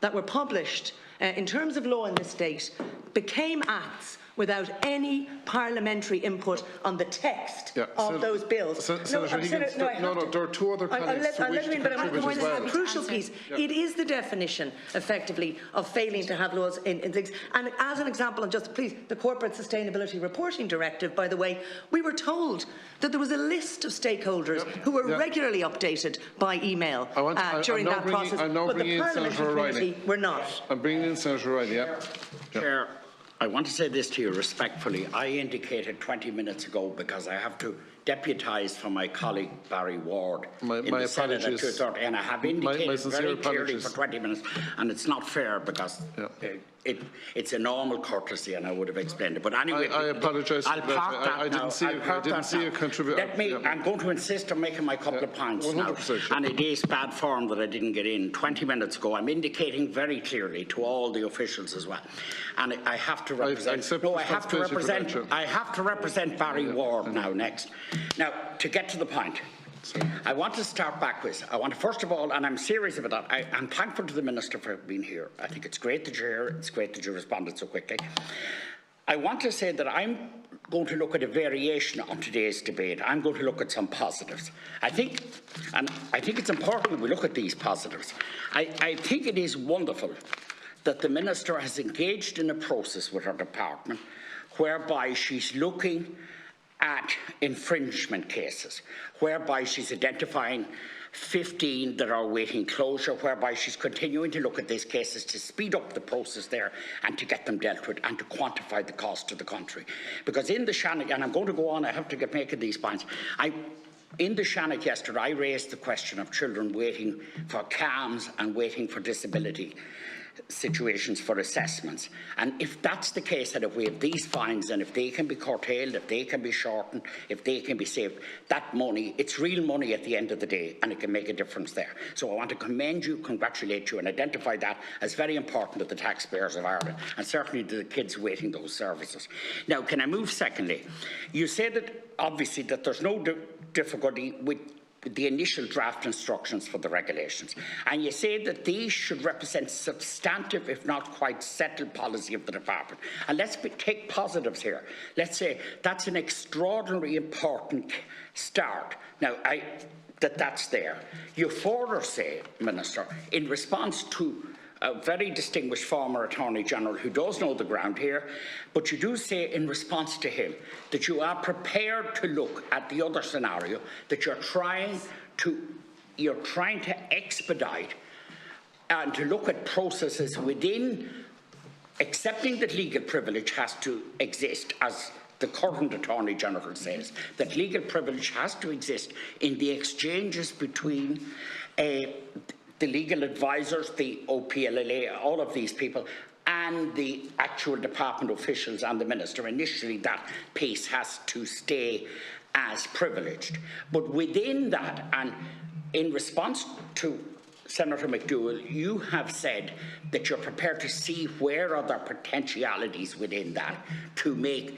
that were published in terms of law in this state became acts without any parliamentary input on the text of those bills. Senator Higgins, there are two other colleagues who wish to contribute as well. The crucial piece, it is the definition, effectively, of failing to have laws in things. And as an example, and just please, the Corporate Sustainability Reporting Directive, by the way, we were told that there was a list of stakeholders who were regularly updated by email during that process, but the parliamentary committee were not. I'm bringing in Senator Riley. Chair, I want to say this to you respectfully. I indicated 20 minutes ago because I have to deputise for my colleague Barry Ward in the Senate at 2:30, and I have indicated very clearly for 20 minutes, and it's not fair because it's a normal courtesy, and I would have explained it. But anyway, I apologise. I didn't see you contribute. I'm going to insist on making my couple of points now, and it is bad form that I didn't get in 20 minutes ago. I'm indicating very clearly to all the officials as well, and I have to represent. I have to represent Barry Ward now. Next. Now, to get to the point, I want to start backwards. I want to, first of all, and I'm serious about that, I'm thankful to the Minister for being here. I think it's great that you're here. It's great that you responded so quickly. I want to say that I'm going to look at a variation on today's debate. I'm going to look at some positives. I think it's important we look at these positives. I think it is wonderful that the Minister has engaged in a process with her department whereby she's looking at infringement cases, whereby she's identifying 15 that are awaiting closure, whereby she's continuing to look at these cases to speed up the process there and to get them dealt with and to quantify the cost to the country. Because in the Shannon, and I'm going to go on, I have to get making these points. In the Shannon yesterday, I raised the question of children waiting for CAMs and waiting for disability situations for assessments. And if that's the case, that if we have these fines and if they can be curtailed, if they can be shortened, if they can be saved, that money, it's real money at the end of the day, and it can make a difference there. So I want to commend you, congratulate you, and identify that as very important to the taxpayers of Ireland, and certainly to the kids waiting those services. Now, can I move secondly? You say that, obviously, that there's no difficulty with the initial draft instructions for the regulations, and you say that these should represent substantive, if not quite settled, policy of the department. And let's take positives here. Let's say that's an extraordinarily important start. Now, that's there. You further say, Minister, in response to a very distinguished former Attorney General who does know the ground here, but you do say in response to him that you are prepared to look at the other scenario, that you're trying to expedite and to look at processes within, accepting that legal privilege has to exist, as the current Attorney General says, that legal privilege has to exist in the exchanges between the legal advisors, the OPLLA, all of these people, and the actual department officials and the Minister. Initially, that piece has to stay as privileged. But within that, and in response to Senator McDowell, you have said that you're prepared to see where are there potentialities within that to make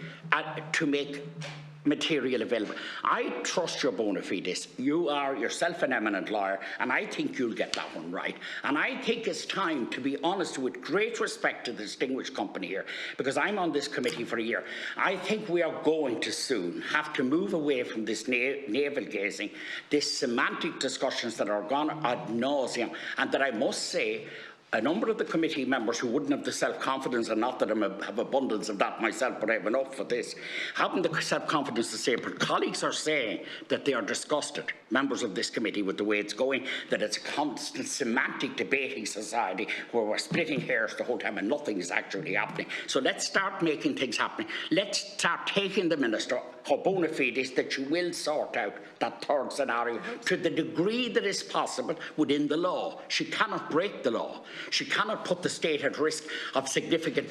material available. I trust your bona fides. You are yourself an eminent lawyer, and I think you'll get that one right. And I think it's time, to be honest, with great respect to the distinguished company here, because I'm on this committee for a year, I think we are going to soon have to move away from this navel gazing, this semantic discussions that are gone ad nauseum, and that I must say, a number of the committee members who wouldn't have the self-confidence, and not that I have abundance of that myself, but I have enough for this, haven't the self-confidence to say, but colleagues are saying that they are disgusted, members of this committee, with the way it's going, that it's a constant semantic debating society where we're splitting hairs the whole time and nothing is actually happening. So let's start making things happen. Let's start taking the Minister her bona fides that you will sort out that third scenario to the degree that is possible within the law. She cannot break the law. She cannot put the state at risk of significant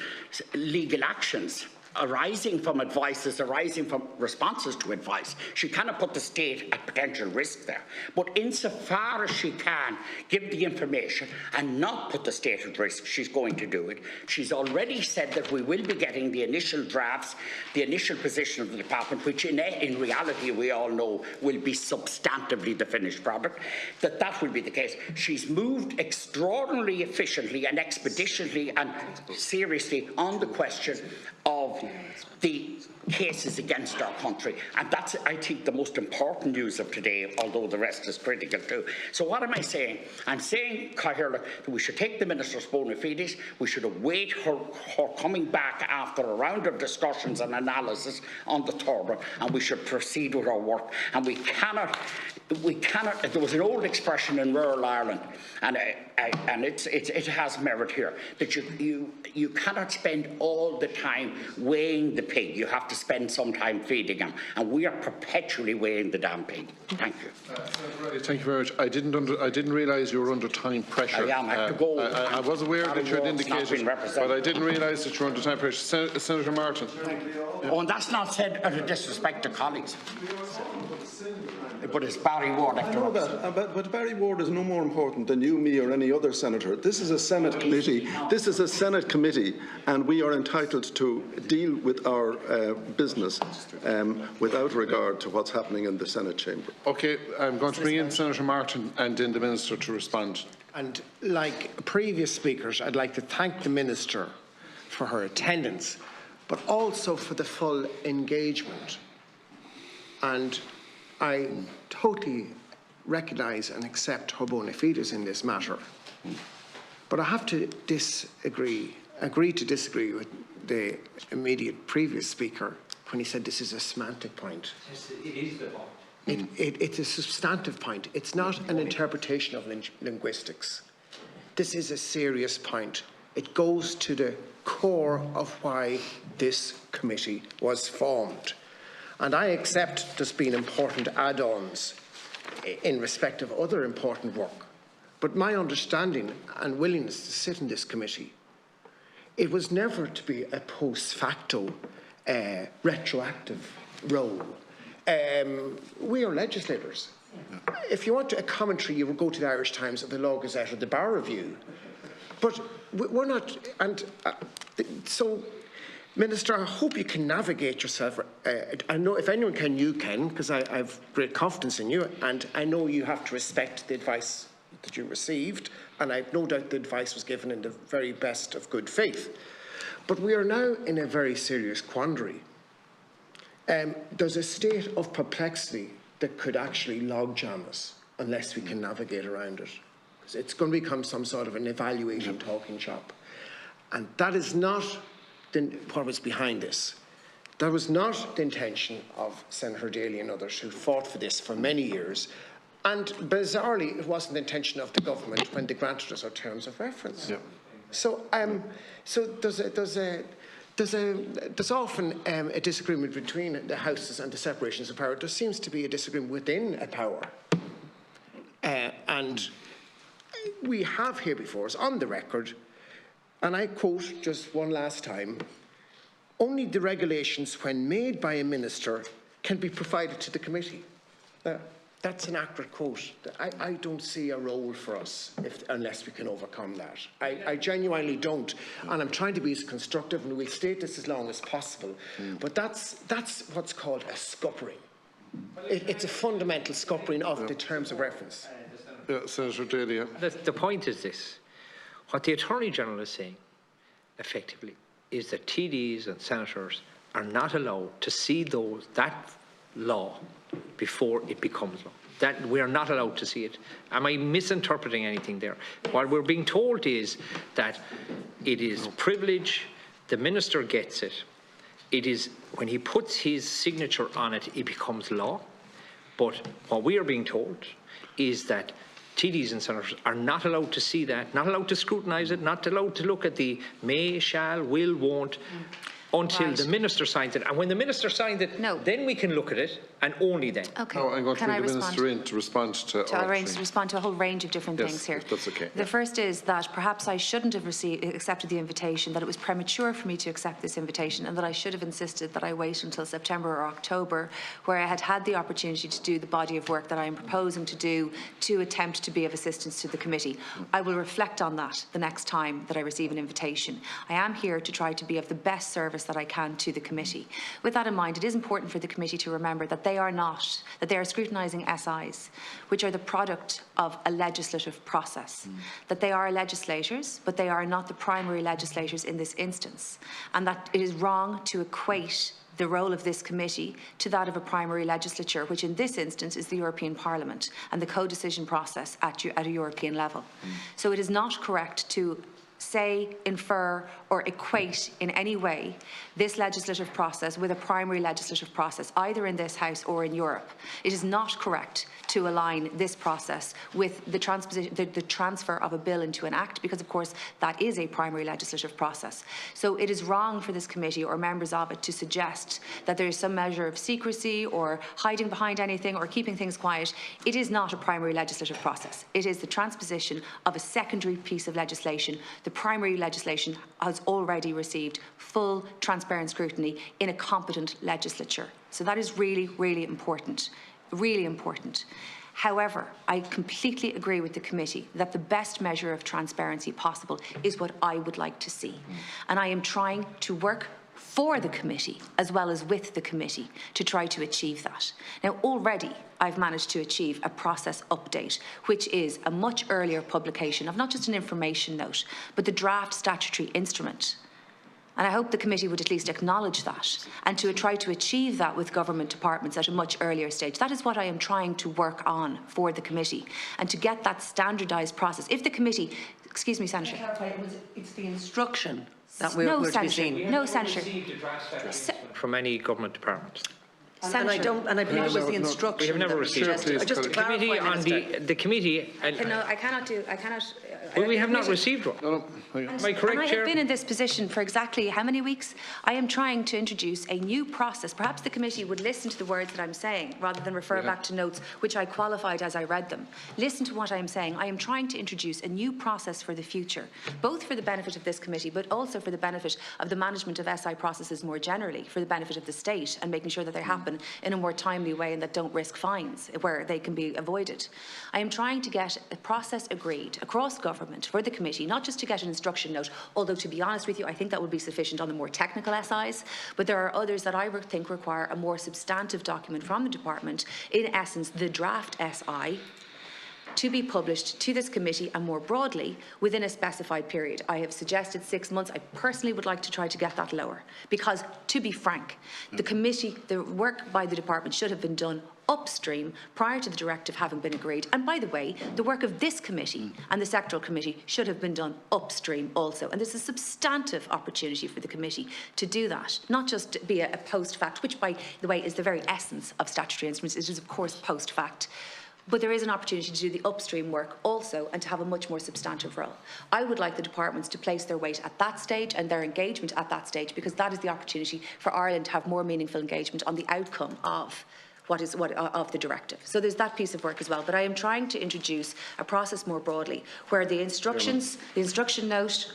legal actions arising from advices, arising from responses to advice. She cannot put the state at potential risk there. But insofar as she can give the information and not put the state at risk, she's going to do it. She's already said that we will be getting the initial drafts, the initial position of the department, which in reality we all know will be substantively the finished product, that will be the case. She's moved extraordinarily efficiently and expeditiously and seriously on the question of the cases against our country. And that's, I think, the most important news of today, although the rest is critical too. So what am I saying? I'm saying, Cathaoirleach, that we should take the Minister's bona fides, we should await her coming back after a round of discussions and analysis on the third one, and we should proceed with our work. And we cannot, there was an old expression in rural Ireland, and it has merit here, that you cannot spend all the time weighing the pig. You have to spend some time feeding him, and we are perpetually weighing the damn pig. Thank you. Thank you very much. I didn't realise you were under time pressure. I have to go. I was aware that you had indicated, but I didn't realise that you were under time pressure. Senator Martin. Oh, and that's not said out of disrespect to colleagues. But it's Barry Ward after all. But Barry Ward is no more important than you, me, or any other senator. This is a Senate committee. This is a Senate committee, and we are entitled to deal with our business without regard to what's happening in the Senate chamber. Okay, I'm going to bring in Senator Martin and then the Minister to respond. And like previous speakers, I'd like to thank the Minister for her attendance. but also for the full engagement. And I totally recognise and accept her bona fides in this matter. But I have to agree to disagree with the immediate previous speaker when he said this is a semantic point. It is the point. It's a substantive point. It's not an interpretation of linguistics. This is a serious point. It goes to the core of why this committee was formed. And I accept there's been important add-ons in respect of other important work. But my understanding and willingness to sit in this committee, it was never to be a post facto retroactive role. We are legislators. If you want a commentary, you will go to the Irish Times or the Law Gazette or the Bar Review. But we're not, and so, Minister, I hope you can navigate yourself. I know if anyone can, you can, because I have great confidence in you, and I know you have to respect the advice that you received, and I have no doubt the advice was given in the very best of good faith. But we are now in a very serious quandary. There's a state of perplexity that could actually logjam us unless we can navigate around it. It's going to become some sort of an evaluating talking shop. And that is not what was behind this. That was not the intention of Senator Daly and others who fought for this for many years. And bizarrely, it wasn't the intention of the government when they granted us our terms of reference. Yeah. So, there's often a disagreement between the houses and the separations of power. There seems to be a disagreement within a power. And we have here before us, on the record, and I quote just one last time, only the regulations when made by a minister can be provided to the committee. That's an accurate quote. I don't see a role for us unless we can overcome that. I genuinely don't. And I'm trying to be as constructive, and we'll state this as long as possible. But that's what's called a scuppering. It's a fundamental scuppering of the terms of reference. Senator Daly. The point is this. What the Attorney General is saying, effectively, is that TDs and senators are not allowed to see that law before it becomes law. That we are not allowed to see it. Am I misinterpreting anything there? What we're being told is that it is privilege, the minister gets it. It is, when he puts his signature on it, it becomes law. But what we are being told is that TDs and senators are not allowed to see that, not allowed to scrutinise it, not allowed to look at the may, shall, will, won't, until the minister signs it. And when the minister signs it, then we can look at it, and only then. Okay. I'm going to bring the minister in to respond to a whole range of different things here. If that's okay. The first is that perhaps I shouldn't have accepted the invitation, that it was premature for me to accept this invitation, and that I should have insisted that I wait until September or October, where I had the opportunity to do the body of work that I am proposing to do to attempt to be of assistance to the committee. I will reflect on that the next time that I receive an invitation. I am here to try to be of the best service that I can to the committee. With that in mind, it is important for the committee to remember that they are scrutinising SIs, which are the product of a legislative process. That they are legislators, but they are not the primary legislators in this instance. And that it is wrong to equate the role of this committee to that of a primary legislature, which in this instance is the European Parliament and the co-decision process at a European level. So it is not correct to say, infer or equate in any way this legislative process with a primary legislative process, either in this House or in Europe. It is not correct to align this process with the transfer of a bill into an act, because of course that is a primary legislative process. So it is wrong for this committee or members of it to suggest that there is some measure of secrecy or hiding behind anything or keeping things quiet. It is not a primary legislative process. It is the transposition of a secondary piece of legislation. The primary legislation has already received full transparent scrutiny in a competent legislature. So that is really, really important. Really important. However, I completely agree with the committee that the best measure of transparency possible is what I would like to see. And I am trying to work for the committee as well as with the committee to try to achieve that. Now, already I've managed to achieve a process update, which is a much earlier publication of not just an information note, but the draft statutory instrument. And I hope the committee would at least acknowledge that and to try to achieve that with government departments at a much earlier stage. That is what I am trying to work on for the committee, and to get that standardised process. If the committee, excuse me, Senator. It's the instruction that we're No, to be Senator. seeing. No, Senator. From any government department. And I believe it was the instruction. We have never that received just to committee clarify, on Minister. the committee. I cannot. Well, we have not received one. Am I correct, And I Chair? have been in this position for exactly how many weeks? I am trying to introduce a new process. Perhaps the committee would listen to the words that I'm saying rather than refer back to notes which I qualified as I read them. Listen to what I am saying. I am trying to introduce a new process for the future, both for the benefit of this committee, but also for the benefit of the management of SI processes more generally, for the benefit of the state, and making sure that they happen in a more timely way and that don't risk fines where they can be avoided. I am trying to get a process agreed across government for the committee, not just to get an instruction note, although to be honest with you, I think that would be sufficient on the more technical SIs, but there are others that I think require a more substantive document from the department, in essence the draft SI, to be published to this committee and more broadly within a specified period. I have suggested 6 months. I personally would like to try to get that lower because, to be frank, the committee, the work by the department should have been done upstream prior to the directive having been agreed. And by the way, the work of this committee and the sectoral committee should have been done upstream also. And there's a substantive opportunity for the committee to do that, not just be a post-fact, which by the way is the very essence of statutory instruments. It is of course post-fact. But there is an opportunity to do the upstream work also and to have a much more substantive role. I would like the departments to place their weight at that stage and their engagement at that stage, because that is the opportunity for Ireland to have more meaningful engagement on the outcome of of the directive. So there's that piece of work as well. But I am trying to introduce a process more broadly where the instructions, the instruction note,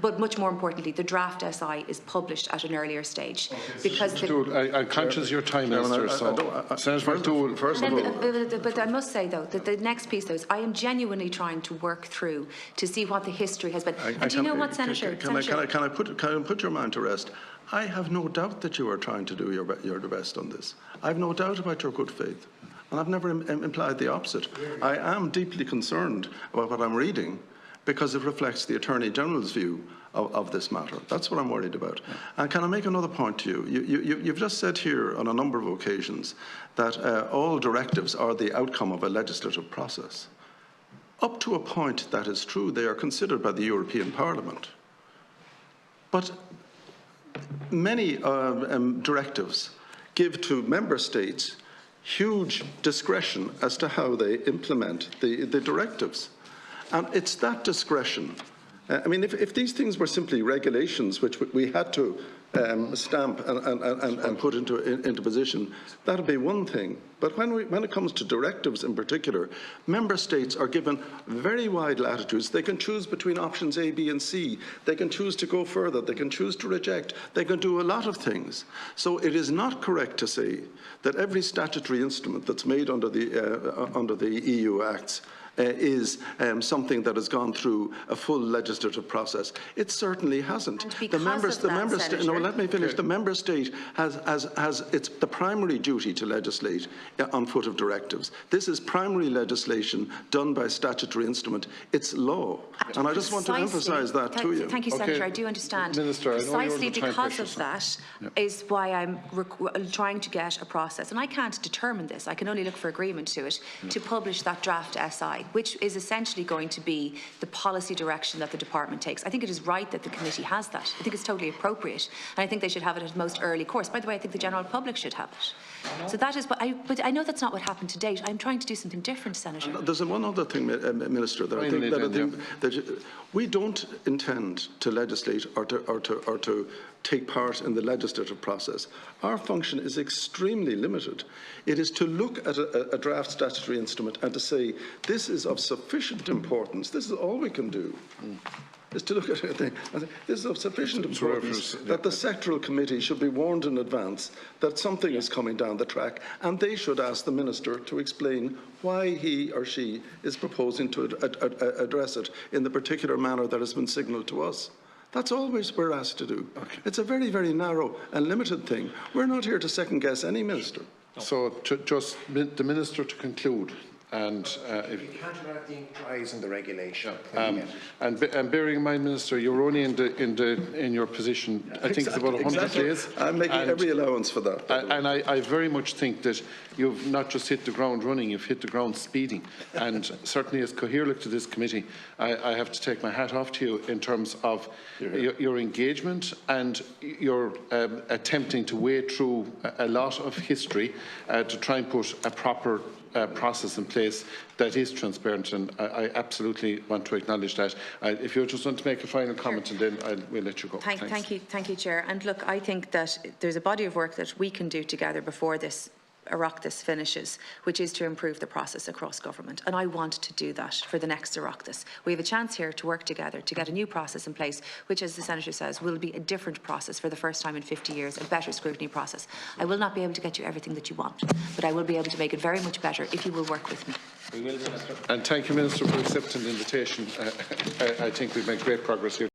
but much more importantly, the draft SI is published at an earlier stage. Because I'm conscious of your time, Minister. Senator McDowell, first of all. But I must say, though, that the next piece, though, is I am genuinely trying to work through to see what the history has been. And do you know what, Senator? Can I put your mind to rest? I have no doubt that you are trying to do your best on this. I have no doubt about your good faith. And I've never implied the opposite. I am deeply concerned about what I'm reading, because it reflects the Attorney General's view of this matter. That's what I'm worried about. And can I make another point to you? You've just said here on a number of occasions that all directives are the outcome of a legislative process. Up to a point, that is true. They are considered by the European Parliament. But many directives give to member states huge discretion as to how they implement the directives. And it's that discretion. I mean, if these things were simply regulations which we had to stamp and put into position, that would be one thing. But when it comes to directives in particular, member states are given very wide latitudes. They can choose between options A, B and C. They can choose to go further. They can choose to reject. They can do a lot of things. So it is not correct to say that every statutory instrument that's made under the EU Acts is something that has gone through a full legislative process. It certainly hasn't. The member state. No, let me finish. Okay. The member state has it's the primary duty to legislate on foot of directives. This is primary legislation done by statutory instrument. It's law, and I just want to emphasise that to you. Thank you, Senator. I do understand. Minister, precisely because of that is why I'm trying to get a process, and I can't determine this. I can only look for agreement to it to publish that draft SI, which is essentially going to be the policy direction that the department takes. I think it is right that the committee has that. I think it's totally appropriate, and I think they should have it at most early course. By the way, I think the general public should have it. So that is, but I know that's not what happened to date. I'm trying to do something different, Senator. There's one other thing, Minister, that I think that we don't intend to legislate or to take part in the legislative process. Our function is extremely limited. It is to look at a draft statutory instrument and to say, this is of sufficient importance. This is all we can do. Is to look at it and say, this is of sufficient importance that the sectoral committee should be warned in advance that something is coming down the track, and they should ask the Minister to explain why he or she is proposing to address it in the particular manner that has been signalled to us. That's all we're asked to do. Okay. It's a very, very narrow and limited thing. We're not here to second-guess any minister. So, just the Minister to conclude. And you can't let the ink dries in the regulation. and bearing in mind, Minister, you're only in your position, I think it's about 100 days. I'm making every allowance for that. And I very much think that you've not just hit the ground running, you've hit the ground speeding. And certainly as Cathaoirleach to this committee, I have to take my hat off to you in terms of your engagement and your attempting to wade through a lot of history to try and put a proper process in place that is transparent, and I absolutely want to acknowledge that. If you just want to make a final comment, and then we'll let you go. Thank you, Chair. And look, I think that there's a body of work that we can do together before this Oireachtas finishes, which is to improve the process across government. And I want to do that for the next Oireachtas. We have a chance here to work together to get a new process in place, which, as the Senator says, will be a different process for the first time in 50 years, a better scrutiny process. I will not be able to get you everything that you want, but I will be able to make it very much better if you will work with me. We will, Minister. And thank you, Minister, for accepting the invitation. I think we've made great progress here.